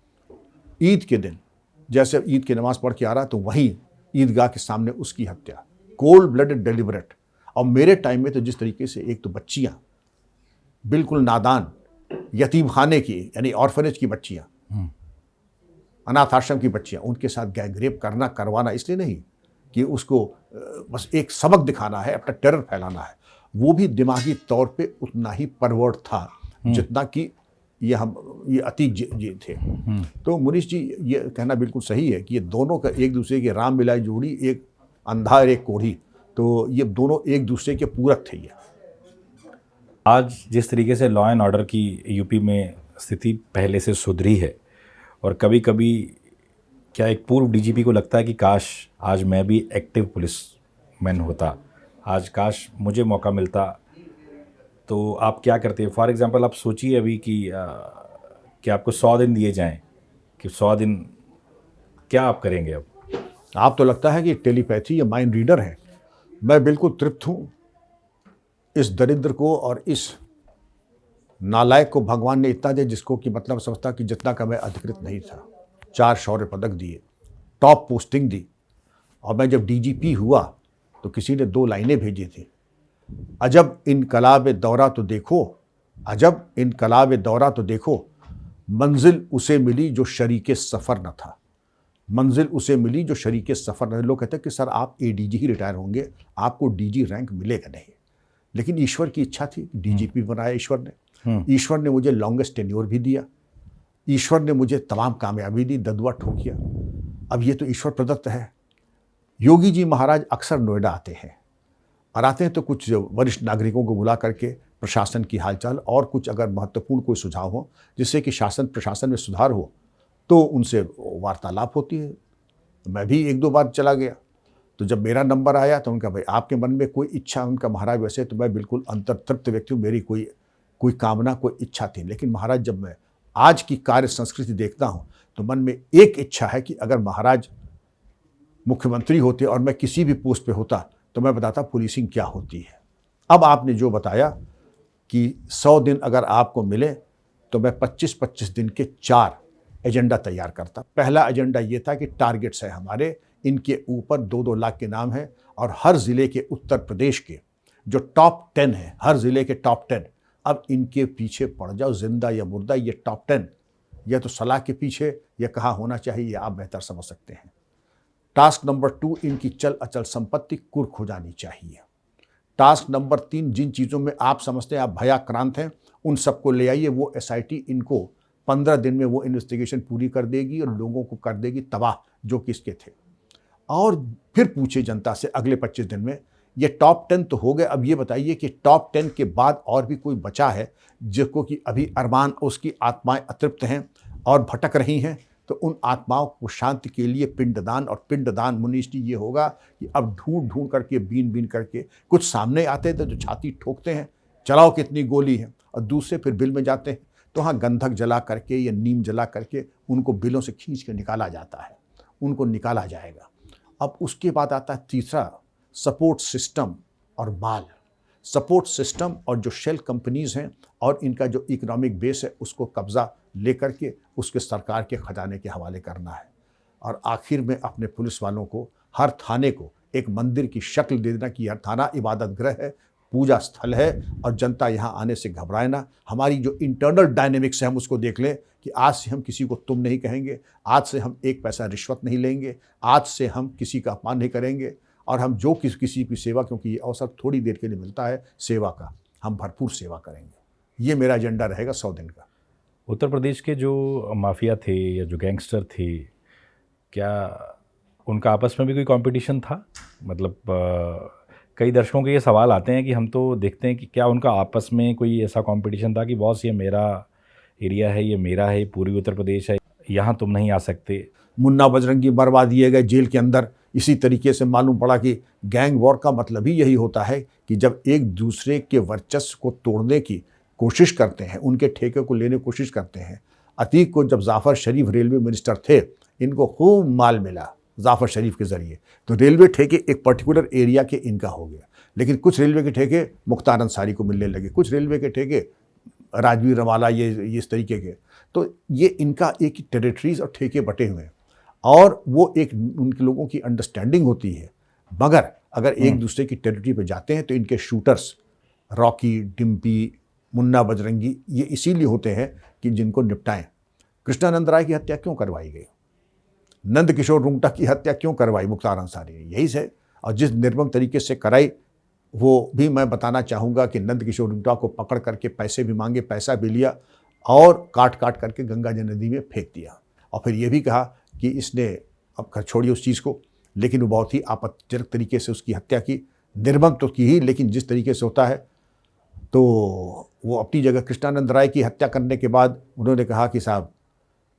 ईद के दिन जैसे ईद की नमाज़ पढ़ के आ रहा तो वहीं ईदगाह के सामने उसकी हत्या, कोल्ड ब्लडेड डेलिबरेट। और मेरे टाइम में तो जिस तरीके से एक तो बच्चियाँ बिल्कुल नादान, यतीम खाने की यानी ऑर्फनेज की बच्चियाँ, अनाथ आश्रम की बच्चियाँ, उनके साथ गैंग रेप करवाना इसलिए नहीं कि उसको बस एक सबक दिखाना है, अपना टेरर फैलाना है, वो भी दिमागी तौर पे उतना ही परवर्ट था जितना कि ये अतीक जी थे। तो मुनीश जी ये कहना बिल्कुल सही है कि ये दोनों का एक दूसरे की राम मिलाई जोड़ी, एक अंधा और एक कोढ़ी, तो ये दोनों एक दूसरे के पूरक थे। ये आज जिस तरीके से लॉ एंड ऑर्डर की यूपी में स्थिति पहले से सुधरी है, और कभी कभी क्या एक पूर्व डीजीपी को लगता है कि काश आज मैं भी एक्टिव पुलिस मैन होता, आज काश मुझे मौका मिलता, तो आप क्या करते हैं? फॉर एग्जांपल आप सोचिए अभी कि आपको 100 दिन दिए जाएं, कि 100 दिन क्या आप करेंगे अब? आप तो लगता है कि टेलीपैथी या माइंड रीडर है। मैं बिल्कुल तृप्त हूँ इस दरिद्र को और इस नालायक को भगवान ने इतना दिया जिसको कि मतलब समझता कि जितना का मैं अधिकृत नहीं था। 4 शौर्य पदक दिए, टॉप पोस्टिंग दी, और मैं जब डीजीपी हुआ तो किसी ने 2 लाइनें भेजी थी, अजब इनकलाब दौरा तो देखो, अजब इनकलाब दौरा तो देखो, मंजिल उसे मिली जो शरीके सफ़र न था, मंजिल उसे मिली जो शरीके सफ़र न। लोग कहते हैं कि सर आप एडीजी ही रिटायर होंगे, आपको डीजी रैंक मिलेगा नहीं, लेकिन ईश्वर की इच्छा थी, डीजीपी बनाया ईश्वर ने। ईश्वर ने मुझे लॉन्गेस्ट टेन्योर भी दिया, ईश्वर ने मुझे तमाम कामयाबी दी, ददुआ ठोकिया। अब ये तो ईश्वर प्रदत्त है। योगी जी महाराज अक्सर नोएडा आते हैं, और आते हैं तो कुछ वरिष्ठ नागरिकों को बुला करके प्रशासन की हालचाल और कुछ अगर महत्वपूर्ण कोई सुझाव हो जिससे कि शासन प्रशासन में सुधार हो तो उनसे वार्तालाप होती है। मैं भी 1-2 बार चला गया, तो जब मेरा नंबर आया तो उनका भाई आपके मन में कोई इच्छा, उनका महाराज वैसे तो मैं बिल्कुल अंतर्तृप्त व्यक्ति हूँ, मेरी कोई कामना कोई इच्छा थी, लेकिन महाराज जब मैं आज की कार्य संस्कृति देखता हूँ तो मन में एक इच्छा है कि अगर महाराज मुख्यमंत्री होते और मैं किसी भी पोस्ट पे होता तो मैं बताता पुलिसिंग क्या होती है। अब आपने जो बताया कि 100 दिन अगर आपको मिले तो मैं 25-25 दिन के 4 एजेंडा तैयार करता। पहला एजेंडा ये था कि टारगेट्स है हमारे, इनके ऊपर 2-2 लाख के नाम है, और हर ज़िले के उत्तर प्रदेश के जो टॉप 10 है, हर ज़िले के टॉप 10, अब इनके पीछे पड़ जाओ, जिंदा या मुर्दा। ये टॉप 10 या तो सलाह के पीछे या कहाँ होना चाहिए आप बेहतर समझ सकते हैं। टास्क नंबर 2, इनकी चल अचल संपत्ति कुर्क हो जानी चाहिए। टास्क नंबर 3, जिन चीज़ों में आप समझते हैं आप भयाक्रांत हैं उन सबको ले आइए, वो एसआईटी इनको 15 दिन में वो इन्वेस्टिगेशन पूरी कर देगी और लोगों को कर देगी तबाह जो किसके थे। और फिर पूछे जनता से अगले 25 दिन में, ये टॉप 10 तो हो गए, अब ये बताइए कि टॉप 10 के बाद और भी कोई बचा है जिसको कि अभी अरमान उसकी आत्माएं अतृप्त हैं और भटक रही हैं, तो उन आत्माओं को शांति के लिए पिंडदान। और पिंडदान मुनीश जी ये होगा कि अब ढूंढ ढूंढ करके बीन बीन करके कुछ सामने आते थे जो छाती ठोकते हैं, चलाओ कितनी गोली है, और दूसरे फिर बिल में जाते हैं तो हाँ गंधक जला करके या नीम जला करके उनको बिलों से खींच के निकाला जाता है, उनको निकाला जाएगा। अब उसके बाद आता है तीसरा, सपोर्ट सिस्टम और माल। सपोर्ट सिस्टम और जो शेल कंपनीज हैं और इनका जो इकोनॉमिक बेस है उसको कब्जा लेकर के उसके सरकार के खजाने के हवाले करना है। और आखिर में अपने पुलिस वालों को हर थाने को एक मंदिर की शक्ल दे देना कि हर थाना इबादत गृह है, पूजा स्थल है और जनता यहाँ आने से घबराए ना। हमारी जो इंटरनल डायनेमिक्स है हम उसको देख लें कि आज से हम किसी को तुम नहीं कहेंगे, आज से हम एक पैसा रिश्वत नहीं लेंगे, आज से हम किसी का अपमान नहीं करेंगे और हम जो किसी की सेवा, क्योंकि ये अवसर थोड़ी देर के लिए मिलता है सेवा का, हम भरपूर सेवा करेंगे। ये मेरा एजेंडा रहेगा 100 दिन का। उत्तर प्रदेश के जो माफिया थे या जो गैंगस्टर थे, क्या उनका आपस में भी कोई कंपटीशन था? मतलब कई दर्शकों के ये सवाल आते हैं कि हम तो देखते हैं कि क्या उनका आपस में कोई ऐसा कंपटीशन था कि बॉस ये मेरा एरिया है, ये मेरा है, पूर्वी उत्तर प्रदेश है, यहाँ तुम नहीं आ सकते। मुन्ना बजरंगी मरवा दिए गए जेल के अंदर। इसी तरीके से मालूम पड़ा कि गैंग वॉर का मतलब ही यही होता है कि जब एक दूसरे के वर्चस्व को तोड़ने की कोशिश करते हैं, उनके ठेके को लेने की कोशिश करते हैं। अतीक को जब जाफ़र शरीफ रेलवे मिनिस्टर थे, इनको खूब माल मिला जाफ़र शरीफ के ज़रिए, तो रेलवे ठेके एक पर्टिकुलर एरिया के इनका हो गया। लेकिन कुछ रेलवे के ठेके मुख्तार अंसारी को मिलने लगे, कुछ रेलवे के ठेके राजवीर रवाला, ये इस तरीके के। तो ये इनका एक टेरिटरीज और ठेके बटे हुए हैं और वो एक उनके लोगों की अंडरस्टैंडिंग होती है। मगर अगर एक दूसरे की टेरिटरी पे जाते हैं तो इनके शूटर्स रॉकी, डिम्पी, मुन्ना बजरंगी ये इसीलिए होते हैं कि जिनको निपटाएं। कृष्णानंद राय की हत्या क्यों करवाई गई? नंद किशोर रुंगटा की हत्या क्यों करवाई मुख्तार अंसारी ने? यही से, और जिस निर्मम तरीके से कराई वो भी मैं बताना चाहूँगा कि नंद किशोर रुंगटा को पकड़ करके पैसे भी मांगे, पैसा भी लिया और काट काट करके गंगा जी नदी में फेंक दिया। और फिर ये भी कहा कि इसने, अब घर छोड़िए उस चीज़ को, लेकिन वो बहुत ही आपत्तिजनक तरीके से उसकी हत्या की। निर्मम तो की ही, लेकिन जिस तरीके से होता है तो वो अपनी जगह। कृष्णानंद राय की हत्या करने के बाद उन्होंने कहा कि साहब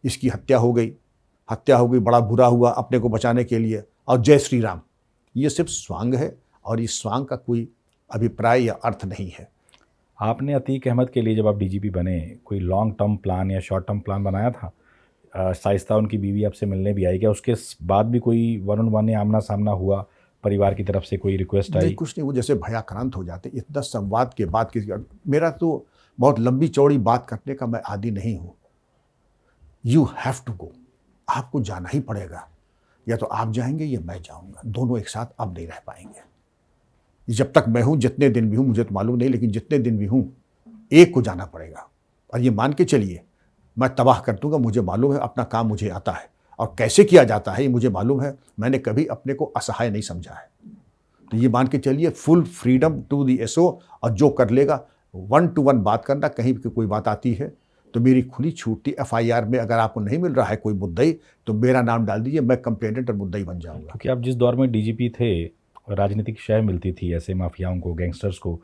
इसकी हत्या हो गई, बड़ा बुरा हुआ अपने को बचाने के लिए, और जय श्री राम। ये सिर्फ स्वांग है और इस स्वांग का कोई अभिप्राय या अर्थ नहीं है। आपने अतीक अहमद के लिए जब आप डीजीपी बने, कोई लॉन्ग टर्म प्लान या शॉर्ट टर्म प्लान बनाया था? शाइस्ता उनकी बीवी आपसे मिलने भी आई क्या? उसके बाद भी कोई वन ऑन वन या आमना सामना हुआ? परिवार की तरफ से कोई रिक्वेस्ट आई? नहीं, कुछ नहीं। वो जैसे भयाक्रांत हो जाते इतना संवाद के बाद। मेरा तो बहुत लंबी चौड़ी बात करने का मैं आदी नहीं हूँ। यू हैव टू गो, आपको जाना ही पड़ेगा। या तो आप जाएंगे या मैं जाऊंगा, दोनों एक साथ अब नहीं रह पाएंगे। जब तक मैं हूँ, जितने दिन भी हूँ, मुझे तो मालूम नहीं, लेकिन जितने दिन भी हूँ एक को जाना पड़ेगा। और ये मान के चलिए मैं तबाह कर दूंगा। मुझे मालूम है अपना काम मुझे आता है और कैसे किया जाता है ये मुझे मालूम है। मैंने कभी अपने को असहाय नहीं समझा है। तो ये मान के चलिए full freedom to the SO, और जो कर लेगा 1 to 1 बात करना। कहीं भी कोई बात आती है तो मेरी खुली छूट थी। FIR में अगर आपको नहीं मिल रहा है कोई मुद्दई तो मेरा नाम डाल दीजिए, मैं कंप्लेनेंट और मुद्दई बन जाऊंगा। क्योंकि आप जिस दौर में डीजीपी थे, राजनीतिक शय मिलती थी ऐसे माफियाओं को, गैंगस्टर्स को,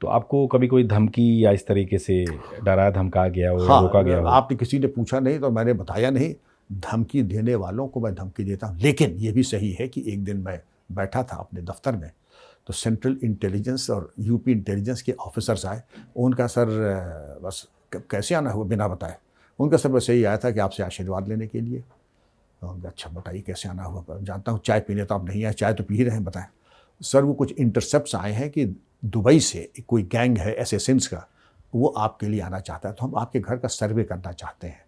तो आपको कभी कोई धमकी या इस तरीके से डराया धमका गया हो, रोका गया हो? आपने किसी ने पूछा नहीं तो मैंने बताया नहीं। धमकी देने वालों को मैं धमकी देता हूँ। लेकिन ये भी सही है कि एक दिन मैं बैठा था अपने दफ्तर में, तो सेंट्रल इंटेलिजेंस और यूपी इंटेलिजेंस के ऑफिसर्स आए। उनका सर बस कैसे आना हुआ बिना बताए, उनका सर बस यही आया था कि आपसे आशीर्वाद लेने के लिए। अच्छा बताइए कैसे आना हुआ? जानता हूँ चाय पीने तो आप नहीं आए, चाय तो पी रहे हैं, बताएं। सर वो कुछ इंटरसेप्ट्स आए हैं कि दुबई से कोई गैंग है एसेसिन्स का, वो आपके लिए आना चाहता है, तो हम आपके घर का सर्वे करना चाहते हैं।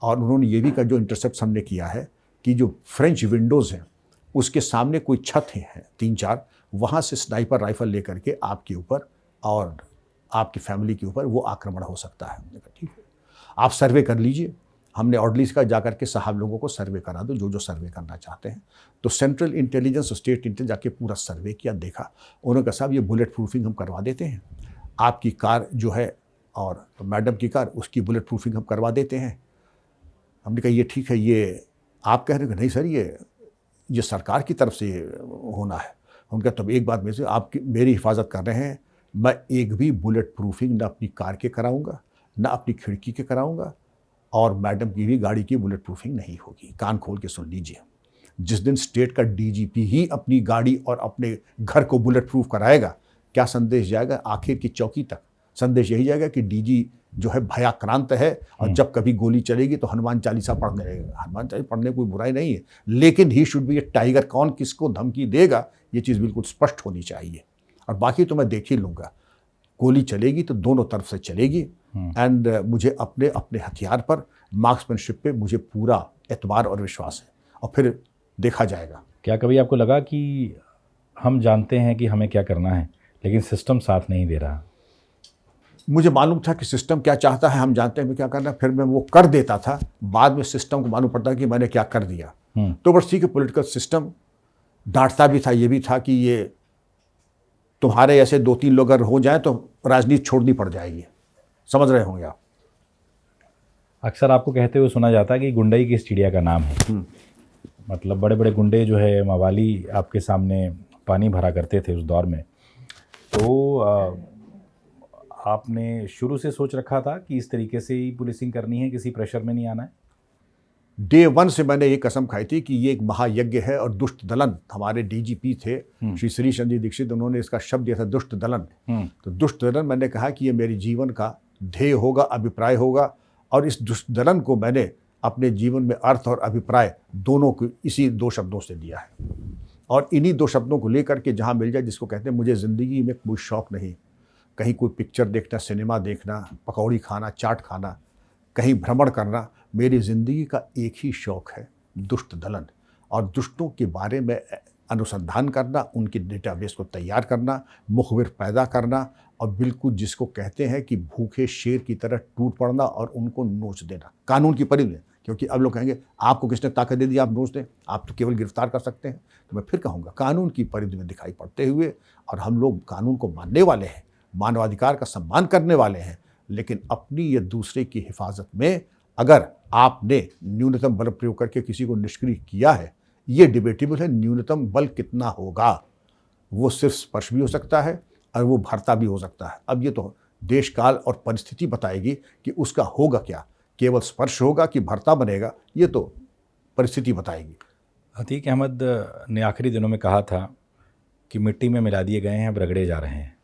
और उन्होंने ये भी कहा, जो इंटरसेप्ट हमने किया है कि जो फ्रेंच विंडोज़ हैं उसके सामने कोई छत हैं 3-4, वहाँ से स्नाइपर राइफल लेकर के आपके ऊपर और आपकी फैमिली के ऊपर वो आक्रमण हो सकता है। हमने कहा ठीक है, आप सर्वे कर लीजिए। हमने ऑर्डलीज का जाकर के साहब लोगों को सर्वे करा दो, जो जो सर्वे करना चाहते हैं। तो सेंट्रल इंटेलिजेंस और स्टेट इंटेलिजेंस जाके पूरा सर्वे किया, देखा। उन्होंने कहा साहब ये बुलेट प्रूफिंग हम करवा देते हैं, आपकी कार जो है और मैडम की कार उसकी बुलेट प्रूफिंग हम करवा देते हैं। हमने कहा ये ठीक है, ये आप कह रहे हो? नहीं सर, ये सरकार की तरफ से होना है। उनका तब एक बात में से, आप मेरी हिफाजत कर रहे हैं, मैं एक भी बुलेट प्रूफिंग ना अपनी कार के कराऊंगा, ना अपनी खिड़की के कराऊंगा, और मैडम की भी गाड़ी की बुलेट प्रूफिंग नहीं होगी। कान खोल के सुन लीजिए, जिस दिन स्टेट का डीजीपी ही अपनी गाड़ी और अपने घर को बुलेट प्रूफ कराएगा, क्या संदेश जाएगा आखिर की चौकी तक? संदेश यही जाएगा कि डीजी जो है भयाक्रांत है, और जब कभी गोली चलेगी तो हनुमान चालीसा पढ़ने लगेगा। हनुमान चालीसा पढ़ने कोई बुराई नहीं है, लेकिन he should be A tiger. कौन किसको धमकी देगा ये चीज़ बिल्कुल स्पष्ट होनी चाहिए। और बाकी तो मैं देख ही लूँगा। गोली चलेगी तो दोनों तरफ से चलेगी। एंड मुझे अपने अपने हथियार पर, मार्क्समैनशिप पे मुझे पूरा एतबार और विश्वास है, और फिर देखा जाएगा। क्या कभी आपको लगा कि हम जानते हैं कि हमें क्या करना है लेकिन सिस्टम साथ नहीं दे रहा? मुझे मालूम था कि सिस्टम क्या चाहता है, हम जानते हैं क्या करना है, फिर मैं वो कर देता था। बाद में सिस्टम को मालूम पड़ता कि मैंने क्या कर दिया। तो बस ठीक है, पॉलिटिकल सिस्टम डांटता भी था, ये भी था कि ये तुम्हारे ऐसे 2-3 लोग अगर हो जाए तो राजनीति छोड़नी पड़ जाएगी। समझ रहे होंगे आप। अक्सर आपको कहते हुए सुना जाता है कि गुंडई किस चिड़िया का नाम है। मतलब बड़े बड़े गुंडे जो है, मवाली आपके सामने पानी भरा करते थे उस दौर में। तो आपने शुरू से सोच रखा था कि इस तरीके से ही पुलिसिंग करनी है, किसी प्रेशर में नहीं आना है? डे 1 से मैंने ये कसम खाई थी कि ये एक महायज्ञ है। और दुष्ट दलन, हमारे डीजीपी थे श्री श्री संजय दीक्षित, उन्होंने इसका शब्द दिया था दुष्ट दलन। तो दुष्ट दलन, मैंने कहा कि ये मेरे जीवन का ध्येय होगा, अभिप्राय होगा। और इस दुष्ट दलन को मैंने अपने जीवन में अर्थ और अभिप्राय दोनों को इसी 2 शब्दों से दिया है। और इन्हीं 2 शब्दों को लेकर के जहाँ मिल जाए, जिसको कहते हैं मुझे ज़िंदगी में कोई शौक़ नहीं, कहीं कोई पिक्चर देखना, सिनेमा देखना, पकौड़ी खाना, चाट खाना, कहीं भ्रमण करना। मेरी ज़िंदगी का एक ही शौक़ है, दुष्ट दलन, और दुष्टों के बारे में अनुसंधान करना, उनके डेटाबेस को तैयार करना, मुखबिर पैदा करना, और बिल्कुल जिसको कहते हैं कि भूखे शेर की तरह टूट पड़ना और उनको नोच देना कानून की परिधि में। क्योंकि अब लोग कहेंगे आपको किसने ताकत दे दी आप नोच दें, आप तो केवल गिरफ्तार कर सकते हैं। तो मैं फिर कहूँगा, कानून की परिधि में दिखाई पड़ते हुए, और हम लोग कानून को मानने वाले हैं, मानवाधिकार का सम्मान करने वाले हैं, लेकिन अपनी या दूसरे की हिफाजत में अगर आपने न्यूनतम बल प्रयोग करके किसी को निष्क्रिय किया है, ये डिबेटेबल है। न्यूनतम बल कितना होगा, वो सिर्फ स्पर्श भी हो सकता है और वो भरता भी हो सकता है। अब ये तो देश काल और परिस्थिति बताएगी कि उसका होगा क्या, केवल स्पर्श होगा कि भरता बनेगा, ये तो परिस्थिति बताएगी। अतीक अहमद ने आखिरी दिनों में कहा था कि मिट्टी में मिला दिए गए हैं, अब रगड़े जा रहे हैं।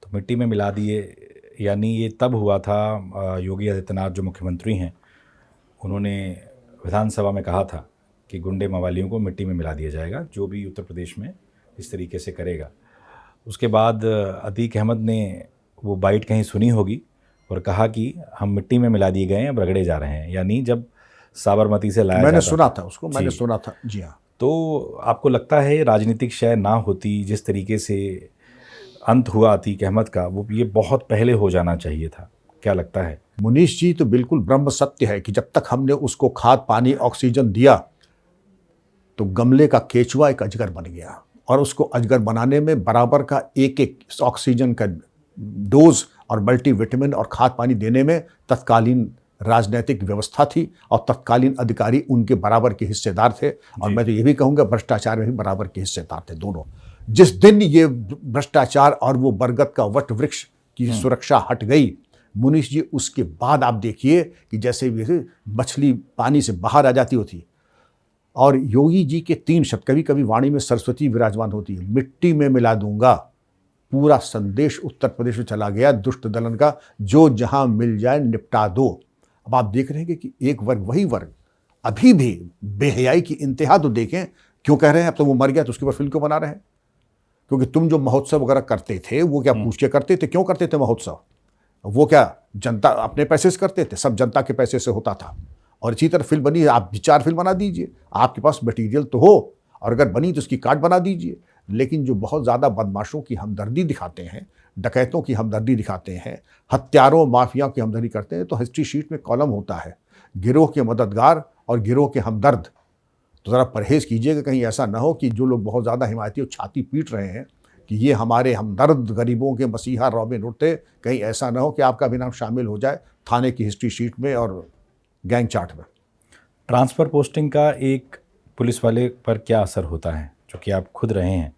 तो मिट्टी में मिला दिए, यानी ये तब हुआ था, योगी आदित्यनाथ जो मुख्यमंत्री हैं, उन्होंने विधानसभा में कहा था कि गुंडे मवालियों को मिट्टी में मिला दिया जाएगा, जो भी उत्तर प्रदेश में इस तरीके से करेगा। उसके बाद अतीक अहमद ने वो बाइट कहीं सुनी होगी और कहा कि हम मिट्टी में मिला दिए गए हैं, अब रगड़े जा रहे हैं। यानी जब साबरमती से लाया मैंने जाता, सुना था उसको, मैंने सुना था। जी हाँ। तो आपको लगता है राजनीतिक शय ना होती, जिस तरीके से अंत हुआ अतीक अहमद का, वो ये बहुत पहले हो जाना चाहिए था? क्या लगता है? मुनीष जी, तो बिल्कुल ब्रह्म सत्य है कि जब तक हमने उसको खाद, पानी, ऑक्सीजन दिया, तो गमले का केचुआ एक अजगर बन गया। और उसको अजगर बनाने में बराबर का एक ऑक्सीजन का डोज और मल्टीविटामिन और खाद पानी देने में तत्कालीन राजनीतिक व्यवस्था थी, और तत्कालीन अधिकारी उनके बराबर के हिस्सेदार थे। और मैं तो ये भी कहूँगा भ्रष्टाचार में भी बराबर के हिस्सेदार थे दोनों। जिस दिन ये भ्रष्टाचार और वो बरगद का वट वृक्ष की सुरक्षा हट गई, मुनीष जी, उसके बाद आप देखिए कि जैसे मछली पानी से बाहर आ जाती होती। और योगी जी के 3 शब्द, कभी कभी वाणी में सरस्वती विराजमान होती है, मिट्टी में मिला दूंगा। पूरा संदेश उत्तर प्रदेश में चला गया दुष्ट दलन का, जो जहां मिल जाए निपटा दो। अब आप देख रहे हैं कि एक वर्ग, वही वर्ग अभी भी बेहयाई की इंतहा तो देखें। क्यों कह रहे हैं अब तो वो मर गया तो उसके ऊपर फिल्म क्यों बना रहे हैं? क्योंकि तुम जो महोत्सव वगैरह करते थे, वो क्या पूछ के करते थे? क्यों करते थे महोत्सव? वो क्या जनता अपने पैसे से करते थे? सब जनता के पैसे से होता था। और इसी तरह फिल्म बनी, आप भी 4 फिल्म बना दीजिए, आपके पास मटेरियल तो हो, और अगर बनी तो उसकी कार्ड बना दीजिए। लेकिन जो बहुत ज़्यादा बदमाशों की हमदर्दी दिखाते हैं, डकैतों की हमदर्दी दिखाते हैं, हत्यारों माफिया की हमदर्दी करते हैं, तो हिस्ट्री शीट में कॉलम होता है गिरोह के मददगार और गिरोह के हमदर्द। तो ज़रा परहेज़ कीजिएगा, कहीं ऐसा ना हो कि जो लोग बहुत ज़्यादा हिमायती और छाती पीट रहे हैं कि ये हमारे हमदर्द, गरीबों के मसीहा रॉबिन हुड थे, कहीं ऐसा ना हो कि आपका भी नाम शामिल हो जाए थाने की हिस्ट्री शीट में और गैंग चार्ट में। ट्रांसफ़र पोस्टिंग का एक पुलिस वाले पर क्या असर होता है, जो कि आप खुद रहे हैं?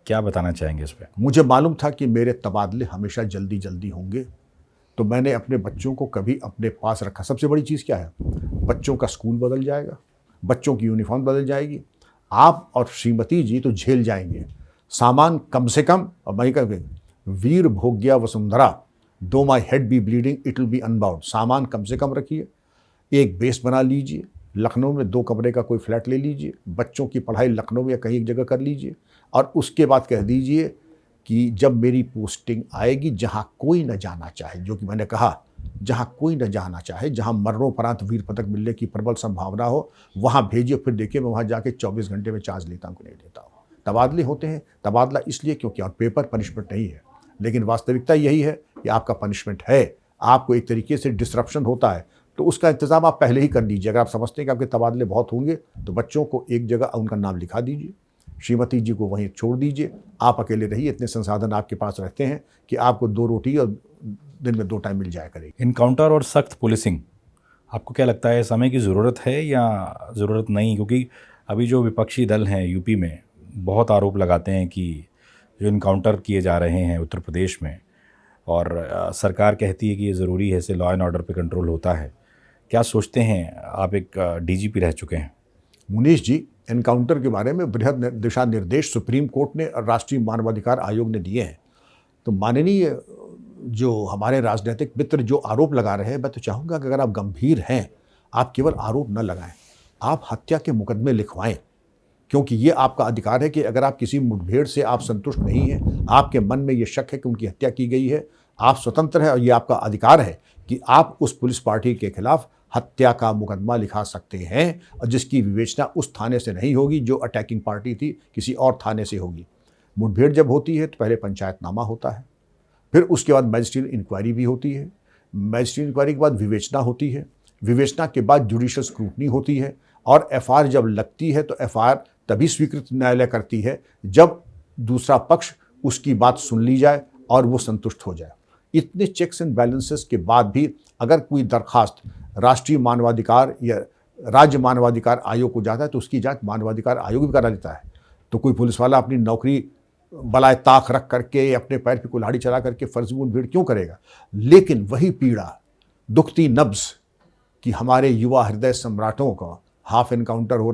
क्या बताना चाहेंगे इस पर? मुझे मालूम था कि मेरे तबादले हमेशा जल्दी जल्दी होंगे, तो मैंने अपने बच्चों को कभी अपने पास रखा। सबसे बड़ी चीज़ क्या है? बच्चों का स्कूल बदल जाएगा, बच्चों की यूनिफॉर्म बदल जाएगी, आप और श्रीमती जी तो झेल जाएंगे। सामान कम से कम, और मैं कह वीर भोग्या वसुंधरा, though my head be bleeding it will be unbound. सामान कम से कम रखिए, एक बेस बना लीजिए, लखनऊ में 2 कमरे का कोई फ्लैट ले लीजिए, बच्चों की पढ़ाई लखनऊ या कहीं एक जगह कर लीजिए, और उसके बाद कह दीजिए कि जब मेरी पोस्टिंग आएगी जहां कोई न जाना चाहे, जो कि मैंने कहा, जहां कोई न जाना चाहे, जहां मरणोपरांत वीर पदक मिलने की प्रबल संभावना हो, वहां भेजिए। फिर देखिए मैं वहां जाके 24 घंटे में चार्ज लेता हूं कि नहीं लेता हूं। तबादले होते हैं, तबादला इसलिए क्योंकि और पेपर पनिशमेंट नहीं है, लेकिन वास्तविकता यही है कि आपका पनिशमेंट है, आपको एक तरीके से डिस्ट्रप्शन होता है, तो उसका इंतजाम आप पहले ही कर लीजिए। अगर आप समझते हैं कि आपके तबादले बहुत होंगे तो बच्चों को एक जगह उनका नाम लिखा दीजिए, श्रीमती जी को वहीं छोड़ दीजिए, आप अकेले रहिए। इतने संसाधन आपके पास रहते हैं कि आपको 2 रोटी और दिन में 2 टाइम मिल जाया करेगी। इनकाउंटर और सख्त पुलिसिंग, आपको क्या लगता है समय की ज़रूरत है या ज़रूरत नहीं? क्योंकि अभी जो विपक्षी दल हैं यूपी में बहुत आरोप लगाते हैं कि जो इनकाउंटर किए जा रहे हैं उत्तर प्रदेश में, और सरकार कहती है कि ये ज़रूरी है, इससे लॉ एंड ऑर्डर पे कंट्रोल होता है। क्या सोचते हैं? आप एक डीजीपी रह चुके हैं। मुनीश जी, एनकाउंटर के बारे में बृहद दिशा निर्देश सुप्रीम कोर्ट ने और राष्ट्रीय मानवाधिकार आयोग ने दिए हैं। तो माननीय जो हमारे राजनीतिक मित्र जो आरोप लगा रहे हैं, मैं तो चाहूँगा कि अगर आप गंभीर हैं, आप केवल आरोप न लगाएं, आप हत्या के मुकदमे लिखवाएं, क्योंकि ये आपका अधिकार है कि अगर आप किसी मुठभेड़ से आप संतुष्ट नहीं हैं, आपके मन में ये शक है कि उनकी हत्या की गई है, आप स्वतंत्र हैं और ये आपका अधिकार है कि आप उस पुलिस पार्टी के खिलाफ हत्या का मुकदमा लिखा सकते हैं, और जिसकी विवेचना उस थाने से नहीं होगी जो अटैकिंग पार्टी थी, किसी और थाने से होगी। मुठभेड़ जब होती है तो पहले पंचायतनामा होता है, फिर उसके बाद मैजिस्ट्रेट इंक्वायरी भी होती है, मैजिस्ट्रेट इंक्वायरी के बाद विवेचना होती है, विवेचना के बाद जुडिशियल स्क्रूटनी होती है, और एफआईआर जब लगती है तो एफआईआर तभी स्वीकृत न्यायालय करती है जब दूसरा पक्ष उसकी बात सुन ली जाए और वो संतुष्ट हो जाए। इतने चेक्स एंड बैलेंसेस के बाद भी अगर कोई दरखास्त राष्ट्रीय मानवाधिकार या राज्य मानवाधिकार आयोग को जाता है तो उसकी जांच मानवाधिकार आयोग भी करा लेता है। तो कोई पुलिस वाला अपनी नौकरी बलाए ताक रख करके, अपने पैर पे कुल्हाड़ी चला करके फर्जी मुठभेड़ क्यों करेगा? लेकिन वही पीड़ा, दुखती नब्ज कि हमारे युवा हृदय सम्राटों का हाफ एनकाउंटर हो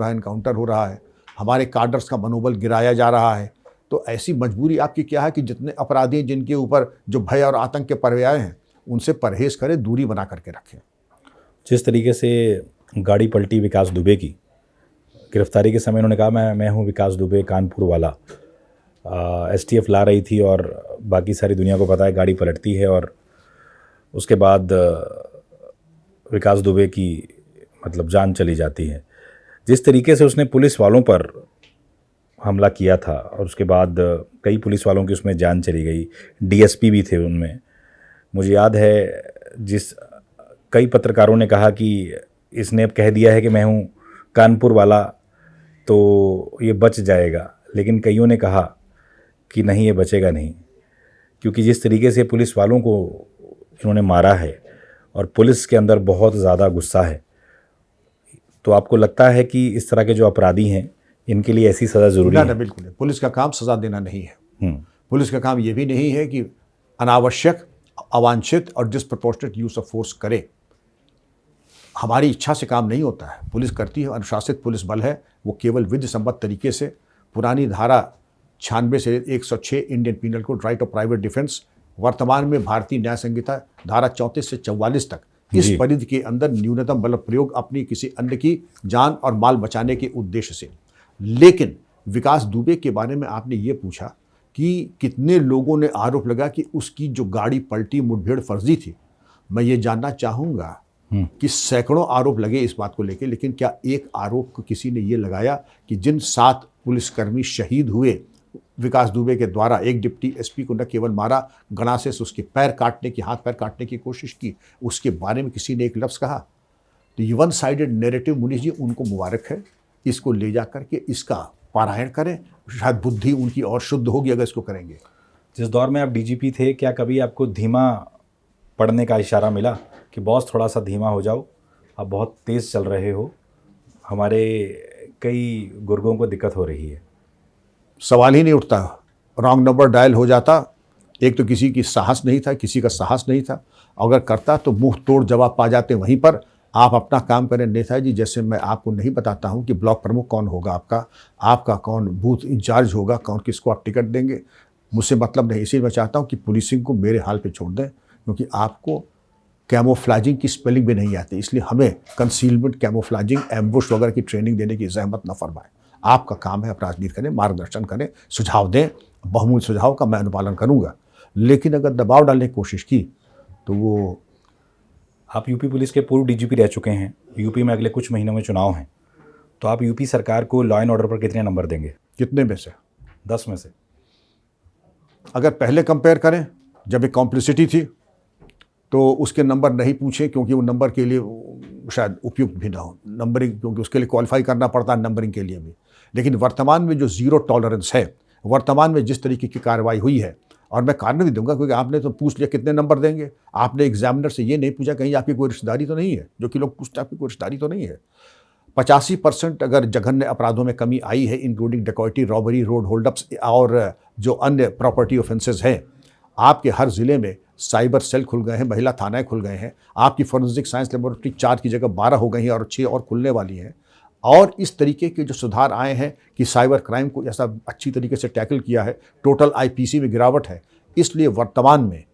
रहा है, हमारे कार्डर्स का मनोबल गिराया जा रहा है। तो ऐसी मजबूरी आपकी क्या है कि जितने अपराधी जिनके ऊपर जो भय और आतंक के पर्याय हैं, उनसे परहेज करें, दूरी बना करके रखें। जिस तरीके से गाड़ी पलटी विकास दुबे की, गिरफ्तारी के समय उन्होंने कहा मैं हूँ विकास दुबे, कानपुर वाला। एसटीएफ ला रही थी और बाकी सारी दुनिया को पता है गाड़ी पलटती है, और उसके बाद विकास दुबे की मतलब जान चली जाती है। जिस तरीके से उसने पुलिस वालों पर हमला किया था और उसके बाद कई पुलिस वालों की उसमें जान चली गई, डीएसपी भी थे उनमें। मुझे याद है कई पत्रकारों ने कहा कि इसने अब कह दिया है कि मैं हूँ कानपुर वाला तो ये बच जाएगा, लेकिन कईयों ने कहा कि नहीं, ये बचेगा नहीं, क्योंकि जिस तरीके से पुलिस वालों को इन्होंने मारा है और पुलिस के अंदर बहुत ज़्यादा गुस्सा है। तो आपको लगता है कि इस तरह के जो अपराधी हैं इनके लिए ऐसी सज़ा ज़रूरी है? बिल्कुल नहीं। पुलिस का काम सज़ा देना नहीं है। पुलिस का काम ये भी नहीं है कि अनावश्यक, अवांछित और डिस्प्रपोर्शनेट यूज ऑफ फोर्स करे। हमारी इच्छा से काम नहीं होता है। पुलिस करती है, अनुशासित पुलिस बल है, वो केवल विधि सम्मत तरीके से पुरानी धारा 96 से 106 Indian penal code, right of private defence, वर्तमान में भारतीय न्याय संहिता धारा 34 से 44 तक, इस परिधि के अंदर न्यूनतम बल प्रयोग अपनी किसी अन्य की जान और माल बचाने के उद्देश्य से। लेकिन विकास दुबे के बारे में आपने ये पूछा कि कितने लोगों ने आरोप लगा कि उसकी जो गाड़ी पलटी मुठभेड़ फर्जी थी। मैं ये जानना चाहूँगा कि सैकड़ों आरोप लगे इस बात को लेकर, लेकिन क्या एक आरोप को किसी ने ये लगाया कि जिन 7 पुलिसकर्मी शहीद हुए विकास दुबे के द्वारा, एक डिप्टी एसपी को न केवल मारा, गणासे से उसके पैर काटने की, हाथ पैर काटने की कोशिश की, उसके बारे में किसी ने एक लफ्ज़ कहा? तो ये वन साइडेड नैरेटिव, मुनीष जी, उनको मुबारक है। इसको ले जा करके इसका पारायण करें, शायद बुद्धि उनकी और शुद्ध होगी अगर इसको करेंगे। जिस दौर में आप डीजीपी थे, क्या कभी आपको धीमा पड़ने का इशारा मिला कि बॉस थोड़ा सा धीमा हो जाओ, आप बहुत तेज़ चल रहे हो, हमारे कई गुर्गों को दिक्कत हो रही है? सवाल ही नहीं उठता। रॉन्ग नंबर डायल हो जाता। एक तो किसी की साहस नहीं था, किसी का साहस नहीं था, अगर करता तो मुंह तोड़ जवाब पा जाते वहीं पर। आप अपना काम करें नेताजी जी। जैसे मैं आपको नहीं बताता हूं कि ब्लॉक प्रमुख कौन होगा आपका कौन बूथ इंचार्ज होगा, कौन किसको आप टिकट देंगे, मुझसे मतलब नहीं। इसीलिए मैं चाहता हूं कि पुलिसिंग को मेरे हाल पे छोड़ दें, क्योंकि आपको कैमोफ्लेजिंग की स्पेलिंग भी नहीं आती। इसलिए हमें कंसीलमेंट, कैमोफ्लेजिंग, एम्बुश वगैरह की ट्रेनिंग देने की जहमत न फरमाएं। आपका काम है, आप राजनीति करें, मार्गदर्शन करें, सुझाव दें, बहुमूल्य सुझाव का मैं अनुपालन करूंगा, लेकिन अगर दबाव डालने की कोशिश की तो वो। आप यूपी पुलिस के पूर्व डीजीपी रह चुके हैं, यूपी में अगले कुछ महीनों में चुनाव हैं, तो आप यूपी सरकार को लॉ एंड ऑर्डर पर कितने नंबर देंगे? कितने में से? 10 में से। अगर पहले कंपेयर करें, जब एक कॉम्प्लिसिटी थी तो उसके नंबर नहीं पूछे, क्योंकि वो नंबर के लिए शायद उपयुक्त भी ना हो नंबरिंग, क्योंकि उसके लिए क्वालिफाई करना पड़ता है नंबरिंग के लिए भी। लेकिन वर्तमान में जो ज़ीरो टॉलरेंस है, वर्तमान में जिस तरीके की कार्रवाई हुई है, और मैं कारण भी दूंगा, क्योंकि आपने तो पूछ लिया कितने नंबर देंगे, आपने एग्जामिनर से ये नहीं पूछा कहीं आपकी कोई रिश्तेदारी तो नहीं है, जो कि लोग पूछते हैं आपकी कोई रिश्तेदारी तो नहीं है। 85% अगर जघन्य अपराधों में कमी आई है, इंक्लूडिंग डकैती, रॉबरी, रोड होल्डअप्स और जो अन्य प्रॉपर्टी ऑफेंसेस हैं। आपके हर ज़िले में साइबर सेल खुल गए हैं, महिला थानाएं खुल गए हैं, आपकी फोरेंसिक साइंस लेबोरेटरी 4 की जगह 12 हो गई हैं और 6 और खुलने वाली हैं। और इस तरीके के जो सुधार आए हैं कि साइबर क्राइम को ऐसा अच्छी तरीके से टैकल किया है, टोटल आईपीसी में गिरावट है। इसलिए वर्तमान में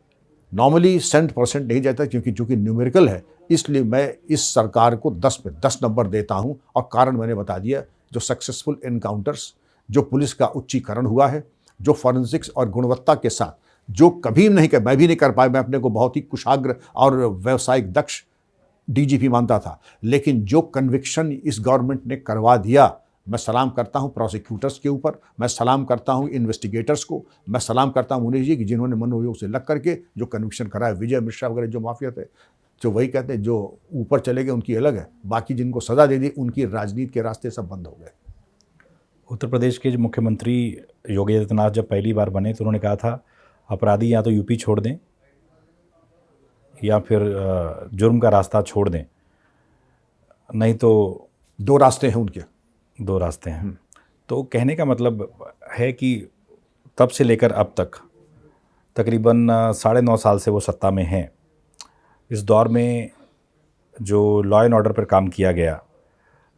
नॉर्मली 100% नहीं जाता, क्योंकि चूँकि न्यूमेरिकल है, इसलिए मैं इस सरकार को 10 में 10 नंबर देता हूं। और कारण मैंने बता दिया, जो सक्सेसफुल एनकाउंटर्स, जो पुलिस का उच्चीकरण हुआ है, जो फॉरेंसिक्स और गुणवत्ता के साथ, जो कभी नहीं कर, मैं भी नहीं कर पाया, मैं अपने को बहुत ही कुशाग्र और व्यावसायिक दक्ष डीजीपी मानता था, लेकिन जो कन्विक्शन इस गवर्नमेंट ने करवा दिया, मैं सलाम करता हूं प्रोसिक्यूटर्स के ऊपर, मैं सलाम करता हूं इन्वेस्टिगेटर्स को, मैं सलाम करता हूं मुनीष जी की, जिन्होंने मनोयोग से लग करके जो कन्विक्शन कराया। विजय मिश्रा वगैरह जो माफिया थे, जो वही कहते हैं, जो ऊपर चले गए उनकी अलग है, बाकी जिनको सजा दे दी उनकी राजनीति के रास्ते सब बंद हो गए। उत्तर प्रदेश के जो मुख्यमंत्री योगी आदित्यनाथ जब पहली बार बने तो उन्होंने कहा था अपराधी या तो यूपी छोड़ दें या फिर जुर्म का रास्ता छोड़ दें, नहीं तो 2 रास्ते हैं उनके। 2 रास्ते हैं। तो कहने का मतलब है कि तब से लेकर अब तक तकरीबन 9.5 साल से वो सत्ता में हैं। इस दौर में जो लॉ एंड ऑर्डर पर काम किया गया,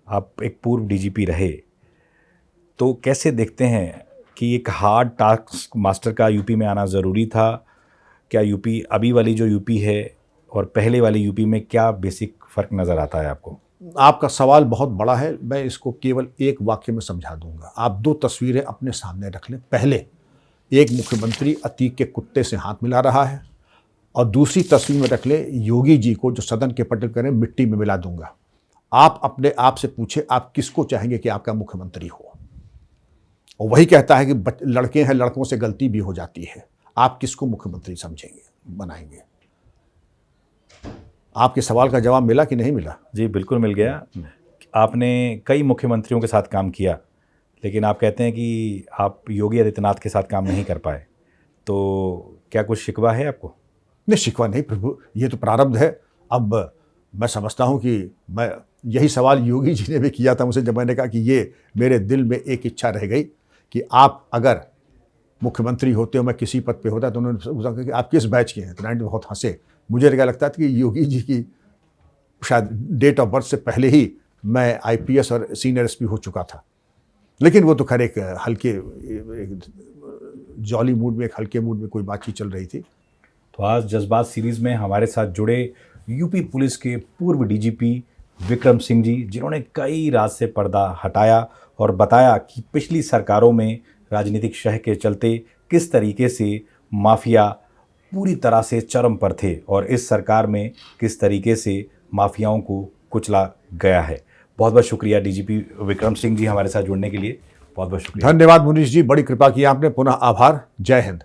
आप एक पूर्व डीजीपी रहे, तो कैसे देखते हैं कि एक हार्ड टास्क मास्टर का यूपी में आना ज़रूरी था? क्या यूपी अभी वाली जो यूपी है और पहले वाली यूपी में क्या बेसिक फ़र्क नज़र आता है आपको? आपका सवाल बहुत बड़ा है, मैं इसको केवल एक वाक्य में समझा दूंगा। आप 2 तस्वीरें अपने सामने रख लें। पहले, एक मुख्यमंत्री अतीक के कुत्ते से हाथ मिला रहा है, और दूसरी तस्वीर में रख लें योगी जी को, जो सदन के पटल करें मिट्टी में मिला दूंगा। आप अपने आप से पूछे, आप किसको चाहेंगे कि आपका मुख्यमंत्री हो? और वही कहता है कि लड़के हैं, लड़कों से गलती भी हो जाती है। आप किसको मुख्यमंत्री समझेंगे, बनाएंगे? आपके सवाल का जवाब मिला कि नहीं मिला? जी बिल्कुल मिल गया। आपने कई मुख्यमंत्रियों के साथ काम किया, लेकिन आप कहते हैं कि आप योगी आदित्यनाथ के साथ काम नहीं कर पाए, तो क्या कुछ शिकवा है आपको? नहीं, शिकवा नहीं प्रभु, ये तो प्रारब्ध है। अब मैं समझता हूँ कि मैं यही सवाल योगी जी ने भी किया था मुझसे, जब मैंने कहा कि ये मेरे दिल में एक इच्छा रह गई कि आप अगर मुख्यमंत्री होते हो, मैं किसी पद पे होता, तो उन्होंने पूछा कि आप किस बैच के हैं? तो 90 बहुत हंसे। मुझे क्या लगता था कि योगी जी की शायद डेट ऑफ बर्थ से पहले ही मैं आईपीएस और सीनियर एसपी हो चुका था। लेकिन वो तो खैर एक हल्के, एक जॉली मूड में, एक हल्के मूड में कोई बातचीत चल रही थी। तो आज जज्बात सीरीज़ में हमारे साथ जुड़े यूपी पुलिस के पूर्व डीजीपी विक्रम सिंह जी, जिन्होंने कई राज से पर्दा हटाया और बताया कि पिछली सरकारों में राजनीतिक शह के चलते किस तरीके से माफिया पूरी तरह से चरम पर थे और इस सरकार में किस तरीके से माफियाओं को कुचला गया है। बहुत बहुत शुक्रिया डीजीपी विक्रम सिंह जी हमारे साथ जुड़ने के लिए, बहुत बहुत शुक्रिया। धन्यवाद मुनीष जी, बड़ी कृपा की आपने। पुनः आभार। जय हिंद।